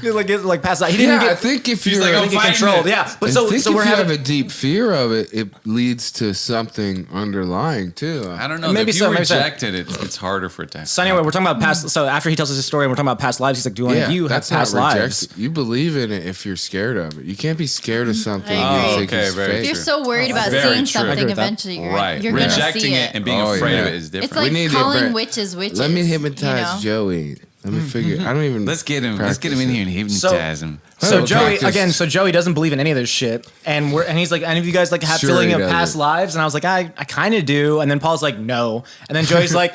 He's like passed out. He didn't Yeah, I get. think if He's you're like, I I'm think he fighting controlled. it. Yeah, but I so think so if we're you having. have a deep fear of it, it leads to something underlying too. I don't know. Maybe If so, you maybe so. reject it, it's harder for it to happen. So anyway, we're talking about past. So after he tells us his story, and we're talking about past lives. He's like, "Do any of you have that's past not lives?" reject. You believe in it if you're scared of it. You can't be scared of something. I you agree. think Okay, is very fake. If you're true. so worried about Very seeing true. I agree something, with that. eventually Right. you're going to Rejecting see it and being Oh, afraid yeah. of it is different. It's like We need to calling bring- witches witches. Let me hypnotize you know? Joey. Let me figure. I don't even. Let's get him in here and practice hypnotize him. So Joey Cactus. So Joey doesn't believe in any of this shit, and he's like, any of you guys like have Sure feeling he of doesn't. past lives? And I was like, I kind of do. And then Paul's like, no. And then Joey's like,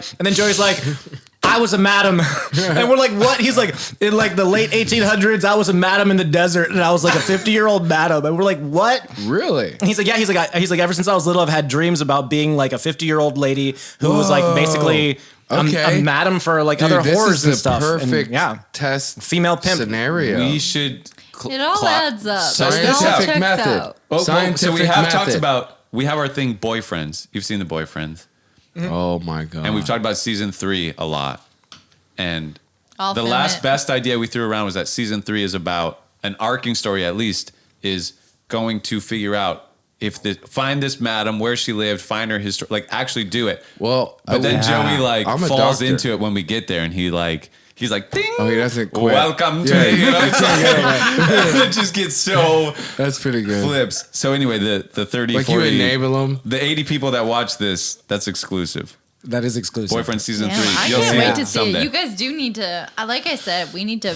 I was a madam, and we're like, what? He's like, in like the late 1800s, I was a madam in the desert, and I was like a 50-year-old madam, and we're like, what? Really? And he's like, yeah. He's like, ever since I was little, I've had dreams about being like a 50-year-old lady who was like basically Okay. a madam for like Dude, other this horrors is and the stuff. perfect And, yeah, test female pimp. scenario. We should. It all adds up. Scientific It all checks method. out. So we Scientific have talked method. about. We have our thing, boyfriends. You've seen the boyfriends, Oh my god! and we've talked about season 3 a lot. And I'll the film last it. best idea we threw around was that season 3 is about an arcing story. At least is going to figure out if find this madam, where she lived, find her history, like actually do it. Well, But then Joey like I'm a falls doctor. into it when we get there, and he's like, ding. Oh, he doesn't quit. Welcome to Yeah, the. You know, it just gets so That's pretty good. flips. So anyway, the 30, Like 40, you enable them. the 80 people that watch this, that's exclusive. That is exclusive. Boyfriend season Damn, 3. I You'll can't see wait it to see someday. it. You guys do need to, like I said, we need to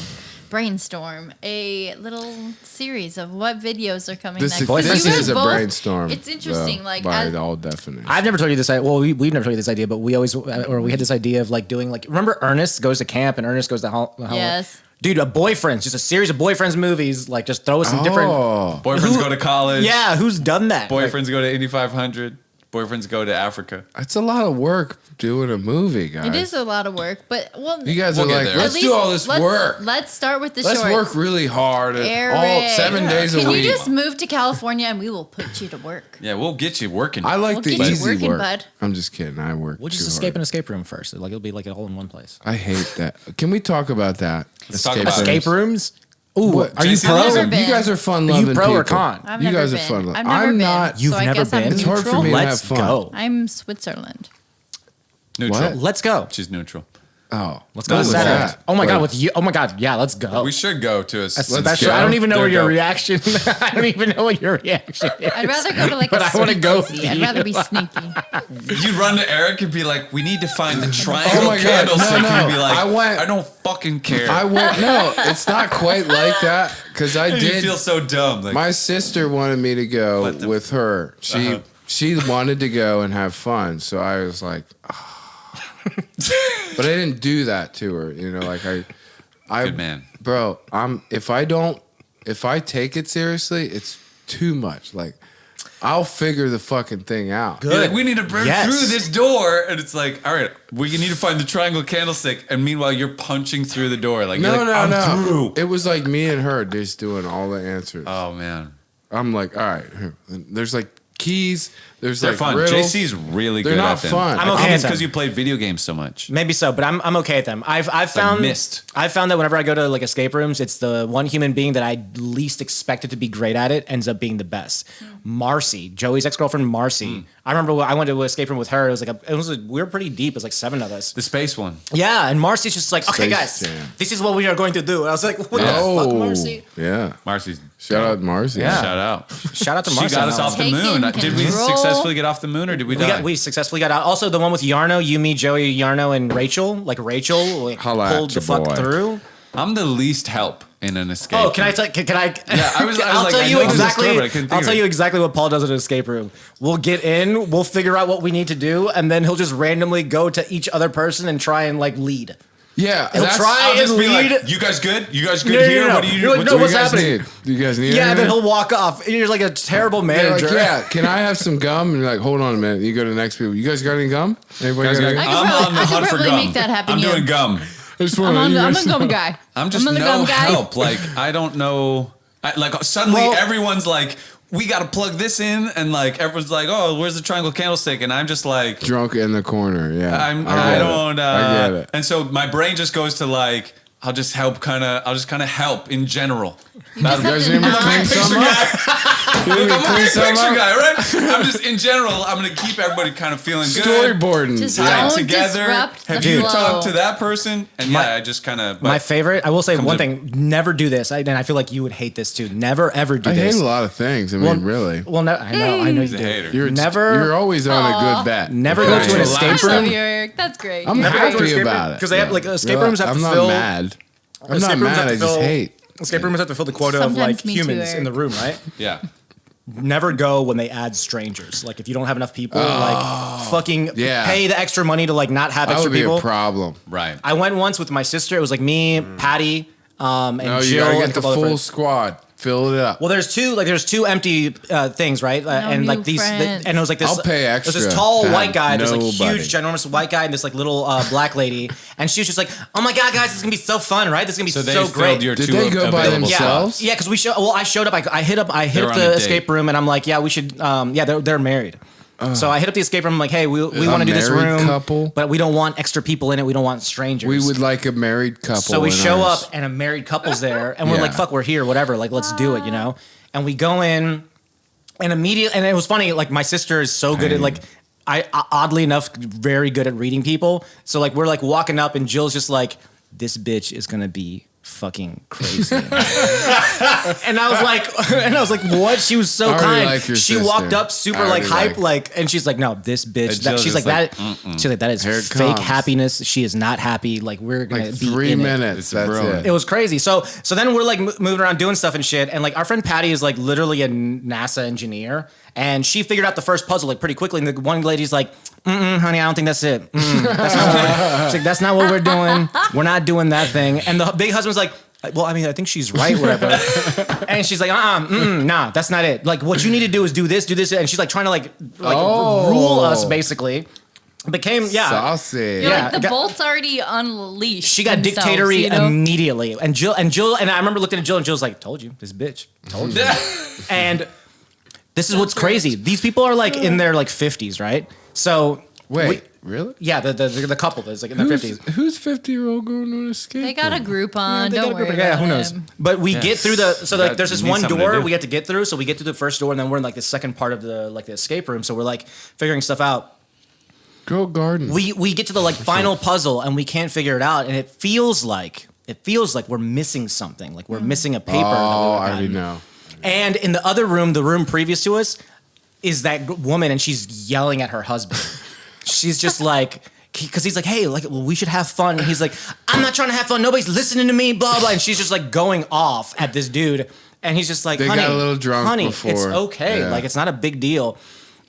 brainstorm a little series of what videos are coming This next. is, Because this you guys is a both- brainstorm. It's interesting, though, like by as, all definition. I've never told you this. Well, we've never told you this idea, but we always, or we had this idea of like doing like, remember Ernest goes to camp and Ernest goes to Yes. Dude, a boyfriends, just a series of boyfriends movies. Like just throw us some different. Oh, Boyfriends go to college. Yeah, who's done that? Boyfriends go to Indy 500. Boyfriends go to Africa. it's a lot of work doing a movie, guys. It is a lot of work, but well, You guys We'll are get like, there. let's at do all this let's- work. Let's start with the Let's shorts. work really hard all Eric, 7 days a Can week. you just move to California and we will put you to work? Yeah, we'll get you working. I like We'll the get you easy working, work. bud. I'm just kidding. I work. We'll just too escape hard. an escape room first. Like it'll be like all in one place. I hate that. Can we talk about that? Let's talk about Escape rooms. Ooh, What? are you JC, pro? I've never You been. guys are fun Are loving you pro people. or con? I've You never guys been. are fun. I've never I'm been. not. You've so I never guess I'm been? It's hard for neutral. me to have Let's fun. go. I'm Switzerland. neutral. What? Let's go. She's neutral. Oh, Let's go what to was Saturday. that? Oh my god, Like, with you. Oh my god, yeah, let's go. We should go to a Especially, go. I don't even know There what your go. reaction. I don't even know what your reaction is. I'd rather go to like But a I wanna go speakeasy. with I'd you. rather be sneaky. You'd run to Eric and be like, "We need to find the triangle Oh my God, candlestick." no, And he'd be no. like, I went- I don't fucking care." I went. No, it's not quite like that because I you did. feel so dumb. Like, My sister wanted me to go What the- with her. She wanted to go and have fun, so I was like, but I didn't do that to her. You know, like I good man. bro. If I take it seriously, it's too much. Like I'll figure the fucking thing out. You're like, we need to break Yes. through this door, and it's like, all right, we need to find the triangle candlestick, and meanwhile you're punching through the door. Like, No, you're like, no, I'm no. through. It was like me and her just doing all the answers. Oh man, I'm like, all right. Here. There's like keys. There's they're like fun. riddles. JC's really They're good not at them. fun. I'm I okay think at it's because them. you played video games so much. Maybe so, but I'm okay at them. I've found missed. I've found that whenever I go to like escape rooms, it's the one human being that I least expected to be great at it ends up being the best. Marcy, Joey's ex-girlfriend Marcy. I remember when I went to an escape room with her. It was we were pretty deep. It was like 7 of us. The space one. Yeah, and Marcy's just like, okay, Space guys, Jam. this is what we are going to do. And I was like, what the fuck, Marcy? Yeah. Marcy's. Shout out Marcy. Yeah. Shout out. Shout out to She Marcy. got us on off that the Taking moon. Did we control. successfully get off the moon, or did we one. die? We successfully got out. Also, the one with Yarno, you, me, Joey, Yarno, and Rachel. Like Rachel, like, Holla at pulled the your fuck boy. through. I'm the least help in an escape. Oh, can I room. tell? Can I? Yeah, I was I'll like, tell I you know there's a exactly. story, but I couldn't think I'll of tell it. you exactly what Paul does at an escape room. We'll get in, we'll figure out what we need to do, and then he'll just randomly go to each other person and try and like lead. Yeah. He'll that's- try I'll just and be lead. like, you guys good? You guys good No, no, here? no. What do you You're like, no, What what's do you guys happening? need? Do you guys need Yeah, and then anything? he'll walk off. You're like a terrible They're manager. like, yeah, can I have some gum? And you're like, hold on a minute. You go to the next people. You guys got any gum? Anybody Guys, got any I'm gum? on the I could hunt for probably gum. make that happen, I'm yeah. doing gum. I just I'm wanna- a gum guy. I'm just the no gum guy. help. Like, I don't know. Like, suddenly Well- everyone's like, we got to plug this in. And like, everyone's like, oh, where's the triangle candlestick? And I'm just like, Drunk in the corner. Yeah. I don't. I get it. And so my brain just goes to like, I'll just kind of help in general. You just guys have to need me to not- clean Picture some up? guy. You need me to I'm a clean big some picture up? guy, right? I'm just in general. I'm gonna keep everybody kind of feeling good. Storyboarding. Just Tied don't together. disrupt the Have you flow. talked to that person? And My- yeah, I just kind of. My favorite. I will say Comes one in- thing: never do this. And I feel like you would hate this too. Never ever do I this. hate a lot of things. I mean, really. Well, no, I know you He's a do. hater. You're always on a Aw. good bet. Never If go I to an ain't- escape I love room. you, Eric. That's great. I'm Never go to an happy escape about room, it. 'cause they have, like, escape rooms have I'm to not fill- mad. I'm escape not rooms have mad. to I just fill- hate. escape roomers have to fill the quota of Sometimes like me too, humans in the Eric. room, right? Yeah. Never go when they add strangers. Like if you don't have enough people, like fucking yeah. pay the extra money to like not have That extra would be people. a problem. Right. I went once with my sister. It was like me, Patty, and No, you Jill. gotta and get a the couple other full friends. squad. Fill it up. Well, there's two empty things, right? And like new these, friends. and it was like this. I'll pay There's extra this tall to white have guy, this like nobody. huge, ginormous white guy, and this like little black lady, and she was just like, "Oh my god, guys, this is gonna be so fun, right? This is gonna be So they so filled great." your Did two they go by available themselves? spots. Yeah, because I showed up. I hit up They were on a the date. escape room, and I'm like, yeah, we should. Yeah, they're married. So I hit up the escape room. I'm like, hey, we want to do this married room, couple? but we don't want extra people in it. We don't want strangers. We would like a married couple. So we in show ours. up, and a married couple's there, and we're Yeah. like, fuck, we're here, whatever. Like, let's do it, you know. And we go in, and immediately, and it was funny. Like my sister is so good at like. I oddly enough very good at reading people. So like we're like walking up and Jill's just like, this bitch is gonna be fucking crazy. and I was like, what? She was so I already kind. like your She sister. walked up super I like already hype, like- like, and she's like, no, this bitch. And Jill's She's like just that. like, She's like, that is Here it fake comes. happiness. She is not happy. Like we're gonna like be 3 in it. minutes. It's That's brilliant. It was crazy. So then we're like moving around doing stuff and shit. And like our friend Patty is like literally a NASA engineer, and she figured out the first puzzle like pretty quickly. And the one lady's like, honey, I don't think that's it. That's not what she's like, that's not what we're doing. We're not doing that thing. And the big husband's like, well, I mean, I think she's right, whatever. And she's like, nah, that's not it. Like, what you need to do is do this, and she's like trying to like rule us basically. Became Saucy. You're Yeah, like the got- bolts already unleashed. She got themselves, dictatory you know? immediately, and Jill, and I remember looking at Jill, and Jill's like, "Told you, this bitch, told you." And this is what's crazy. These people are like in their like 50s, right? So Wait, really? yeah, the couple is like in their 50s. Who's 50-year-old going to an escape? They got a room? group on. They got Don't a group worry of- yeah, about who knows? them. But we get through the so like there's this You need one something to door do. we have to get through. So we get through the first door, and then we're in like the second part of the like the escape room. So we're like figuring stuff out. Girl Garden. We get to the like final puzzle, and we can't figure it out, and it feels like we're missing something, like we're missing a paper. that we Oh, would've I already gotten. know. And in the other room, the room previous to us, is that woman, and she's yelling at her husband. She's just like, because he's like, hey, like, well, we should have fun. And he's like, I'm not trying to have fun. Nobody's listening to me, blah, blah. And she's just like going off at this dude. And he's just like, They honey, got a little drunk honey, before. it's okay. Yeah. Like, it's not a big deal.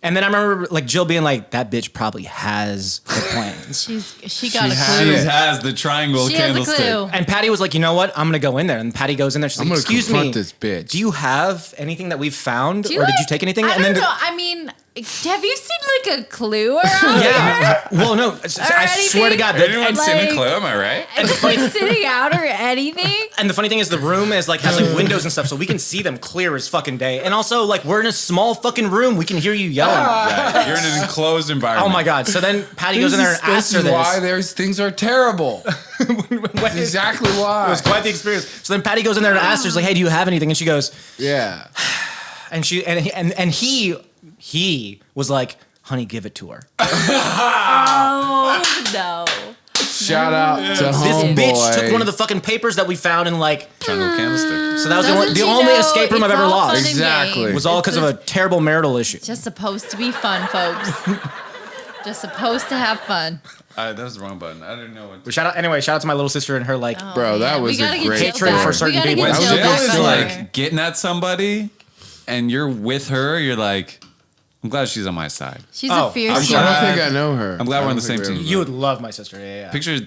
And then I remember like Jill being like, that bitch probably has the plans. She got a She clue. has the triangle She has a candlestick. clue. And Patty was like, you know what? I'm going to go in there. And Patty goes in there. She's I'm like, gonna excuse me. confront this bitch. Do you have anything that we've found? Do Or did you like- take anything? I And don't then know. I mean, have you seen like a clue around here? yeah. Well, no. I swear to anything? God. Anyone seen a Like- clue? Am I right? And just like sitting out or anything? And the funny thing is, the room is like has like windows and stuff, so we can see them clear as fucking day. And also, like we're in a small fucking room, we can hear you yelling. Right. You're in an enclosed environment. Oh my God! So then Patty goes in there and asks her is this. why there's things are terrible. That's exactly why. It was quite the experience. So then Patty goes in there and asks her, she's like, "Hey, do you have anything?" And she goes, Yeah. and he was like, "Honey, give it to her." Oh no. Shout out to This homeboy. bitch took one of the fucking papers that we found and like. Triangle candlestick. So that was Doesn't the she only know escape room I've it's ever all lost. fun and Exactly. games? Was all because of a terrible marital issue. It's just supposed to be fun, folks. Just supposed to have fun. That was the wrong button. I didn't know what. Shout out to my little sister and her like. Bro, that Yeah, was we gotta a get great Jill hatred back. for certain We gotta people. get When Jill Jill back is on like there. getting at somebody, and you're with her, you're like, I'm glad she's on my side. She's Oh, a fierce I don't woman. think I know her. I'm glad we're I on don't the same think we team. ever You met. would love my sister. Yeah. Picture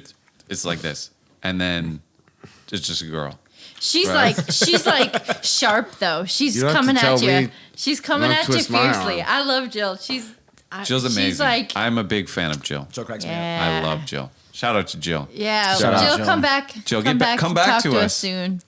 it's like this, and then it's just a girl. She's Right. like sharp though. She's You don't have coming to tell at you. me. She's coming Don't at you twist my fiercely. arm. I love Jill. She's Jill's amazing. She's like, I'm a big fan of Jill. Jill cracks me up. yeah. I love Jill. Shout out to Jill. Yeah, Shout out, Jill, Jill. come back. Jill, come get back- come back talk to to us. soon.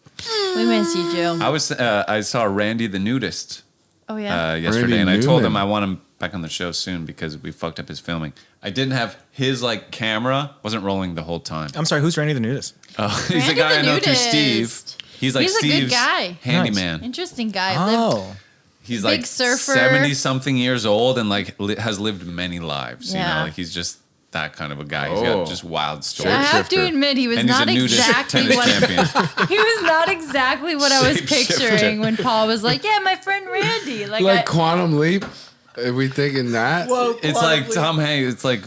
We miss you, Jill. I saw Randy the nudist Oh yeah. yesterday, Randy and I told him Newman. I want him back on the show soon because we fucked up his filming. I didn't have his like camera wasn't rolling the whole time. I'm sorry. Who's Randy the nudist? He's Randy the guy the I know through Steve. nudist. He's like He's a good Steve's guy. handyman. Interesting guy. Lived, Oh, He's Big like surfer. 70 something years old and like has lived many lives. You Yeah. know, like he's just that kind of a guy. He's Oh. got just wild stories. I have to Shapeshifter. admit, he was And he's a not nudist exactly tennis what champion. he was not exactly what I was Shapeshifter. picturing when Paul was like, "Yeah, my friend Randy." Like, Like Quantum Leap? Are we thinking that? It's like Tom Hanks. It's like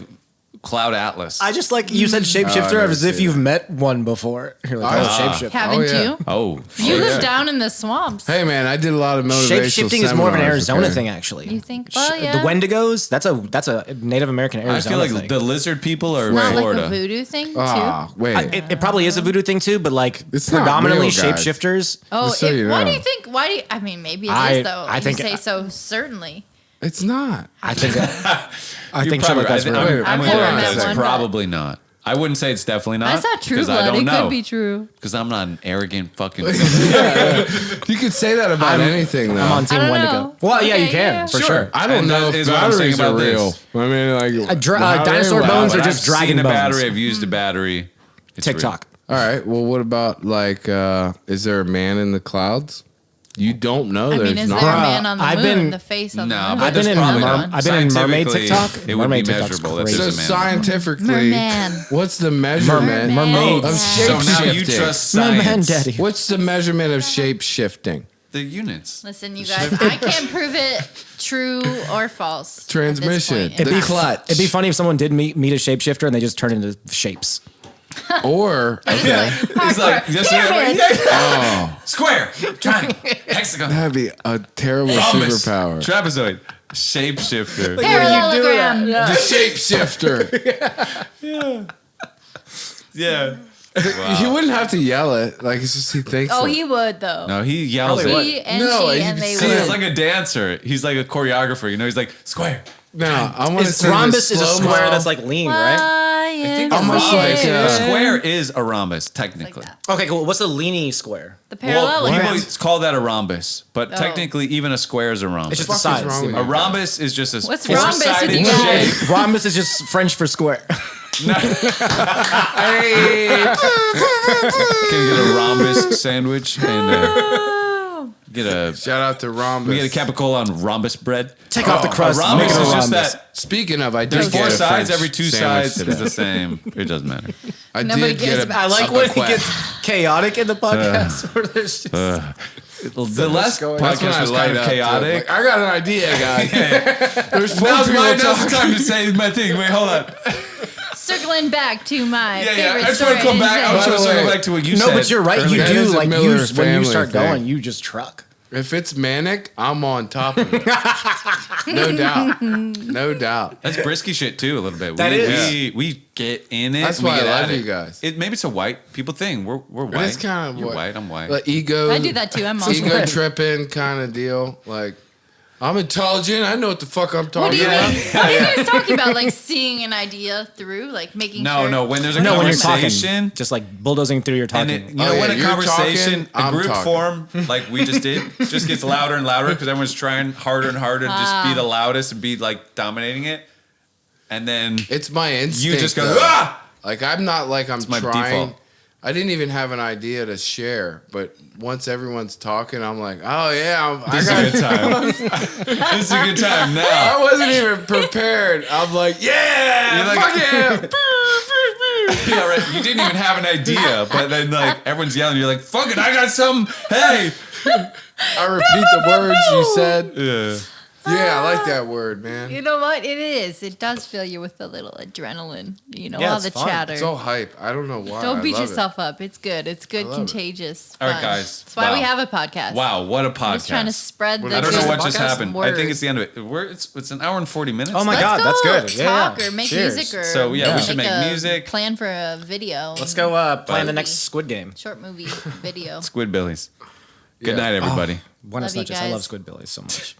Cloud Atlas. I just like you said shapeshifter never as if seen you've met one before. You're like, shapeshifter. Haven't yeah. you? Oh, You live down in the swamps. Hey man, I did a lot of motivational Shapeshifting is more of an seminars, Arizona okay? thing, actually. You think? Well, yeah. The Wendigos, that's a Native American Arizona I feel like thing. the lizard people are Not Florida. like a voodoo thing, too? Ah, wait. It probably is a voodoo thing too, but like It's not predominantly real, guys. shapeshifters. Oh, Just so you why do know. you think? I mean, maybe it I- is though. I think- you say so certainly. It's not. I think I You're think shit probably- like that's I'm- real. I'm I've gonna never go with met this. one, but- Probably not. I wouldn't say it's definitely not. That's not true because I blood. don't It know. could be true. Because I'm not an arrogant fucking. You could say that about anything, though. I'm on Team I don't Wendigo. know. Well, yeah, you Okay, can yeah. for Sure. sure. I don't And know that if is what I'm saying batteries are about this. real. I mean, like dinosaur how they bones work. are I've just dragon seen a bones. battery. I've used a battery. It's TikTok. All right. Well, what about like? Is there a man in the clouds? You don't know. I There's mean, is not. there a man on the I've moon? been- The face on No, the moon? but I've been there's in probably mer- not. I've been in mermaid Scientifically, TikTok. It would Mermaid be TikTok's measurable. If crazy. So there's a man. scientifically, Merman. what's the measurement Mermaids. of So shape now you shifting? trust My science. man, daddy. What's the measurement of shape shifting? The units. Listen, you guys, I can't prove it true or false. at this Transmission. point in The time. clutch. It'd be funny if someone did meet a shapeshifter and they just turn into shapes. Or It's okay, like, He's like, hardcore. just Pyramid. square, triangle, hexagon, that'd be a terrible rhombus, superpower. trapezoid, shapeshifter. Parallelogram. The shapeshifter. Yeah. He wouldn't have to yell it. Like it's just he thinks. Oh, it. he would though. No, he yells Probably it. would. He and No, she you and can they see See, would. it's like a dancer. He's like a choreographer. You know, he's like square. No, I want to Is say rhombus is a slow-mo. square that's like lean, right? I think Almost like, a square is a rhombus technically. that. Okay, cool. What's the leany square? The Well, parallelogram. people call that a rhombus, but Oh. technically, even a square is a rhombus. It's just the Fuck is size. wrong with A you? rhombus is just a What's rhombus with four-sided you guys? shape. Rhombus is just French for square. Can you get a rhombus sandwich and get a Shout out to rhombus. we get a capicola on rhombus bread? Take off the A crust. rhombus make it a is just rhombus. that. Speaking of, I did There's get four a sides. French Every two sandwich sides today. is the same. It doesn't matter. I Nobody did cares get a. about I like a when it quack. gets chaotic in the podcast. Where there's just The last That's when podcast I was light kind of up, too. chaotic. Like, I got an idea, guys. There's four Now's people now's the talking. time to say my thing. Wait, hold on. Circling back to my Yeah, favorite I just want to story come back. I is just want to By the circle way, back to what you no, said. but you're right. You earlier. That do is a like Miller you when you family start thing. going, you just truck. If it's manic, I'm on top of it. No doubt. No doubt. That's brisky shit too, a little bit. That is. We get in it. That's we why get I at love it. you guys. Maybe it's a white people thing. We're white. It's kind of You're what, white. I'm white. Like ego. I do that too. I'm also Ego tripping kind of deal. Like, I'm intelligent. I know what the fuck I'm What talking do you mean? about. What are you guys talking about? Like seeing an idea through, like making no, sure. no. When there's a No, when you're conversation, talking, just like bulldozing through your and talking. it, you know Oh, when yeah, a you're conversation, talking, a I'm group talking. form like we just did, just gets louder and louder because everyone's trying harder and harder to just be the loudest and be like dominating it, and then It's my instinct. you just go though. ah. Like, I'm not like I'm my trying. default. I didn't even have an idea to share, but once everyone's talking, I'm like, oh yeah, This is a good time. This is a good time now. I wasn't even prepared. I'm like, yeah, You're like- fuck yeah. Yeah, right. You didn't even have an idea, but then like everyone's yelling. You're like, "Fuck it, I got some." Hey, I repeat the words you said. yeah. Yeah, I like that word, man. You know what? It is. It does fill you with a little adrenaline. You know, Yeah, all it's the fun. chatter. It's all hype. I don't know why. Don't I beat love yourself up. It's good. It's good, love it. contagious. All right, fun. guys. That's why Wow. we have a podcast. Wow, what a I'm just trying to podcast! spread the I don't know good what just podcast? happened. I think it's the end of it. It's an hour and 40 minutes. Oh my Let's God, go that's good. Yeah, talk yeah. or make Cheers. music or So, yeah, we should make a music. Plan for a video. Let's go plan the Movie. next Squid Game. Short movie video. Squidbillies. Good Yeah. night, everybody. Buenos Love you noches. I love guys. Squidbillies so much.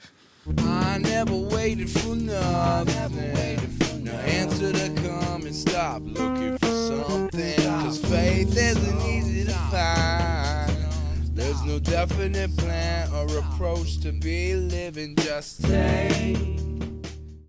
I never waited for nothing. No answer to come and stop looking for something. Cause faith isn't easy to find. There's no definite plan or approach to be living. Just take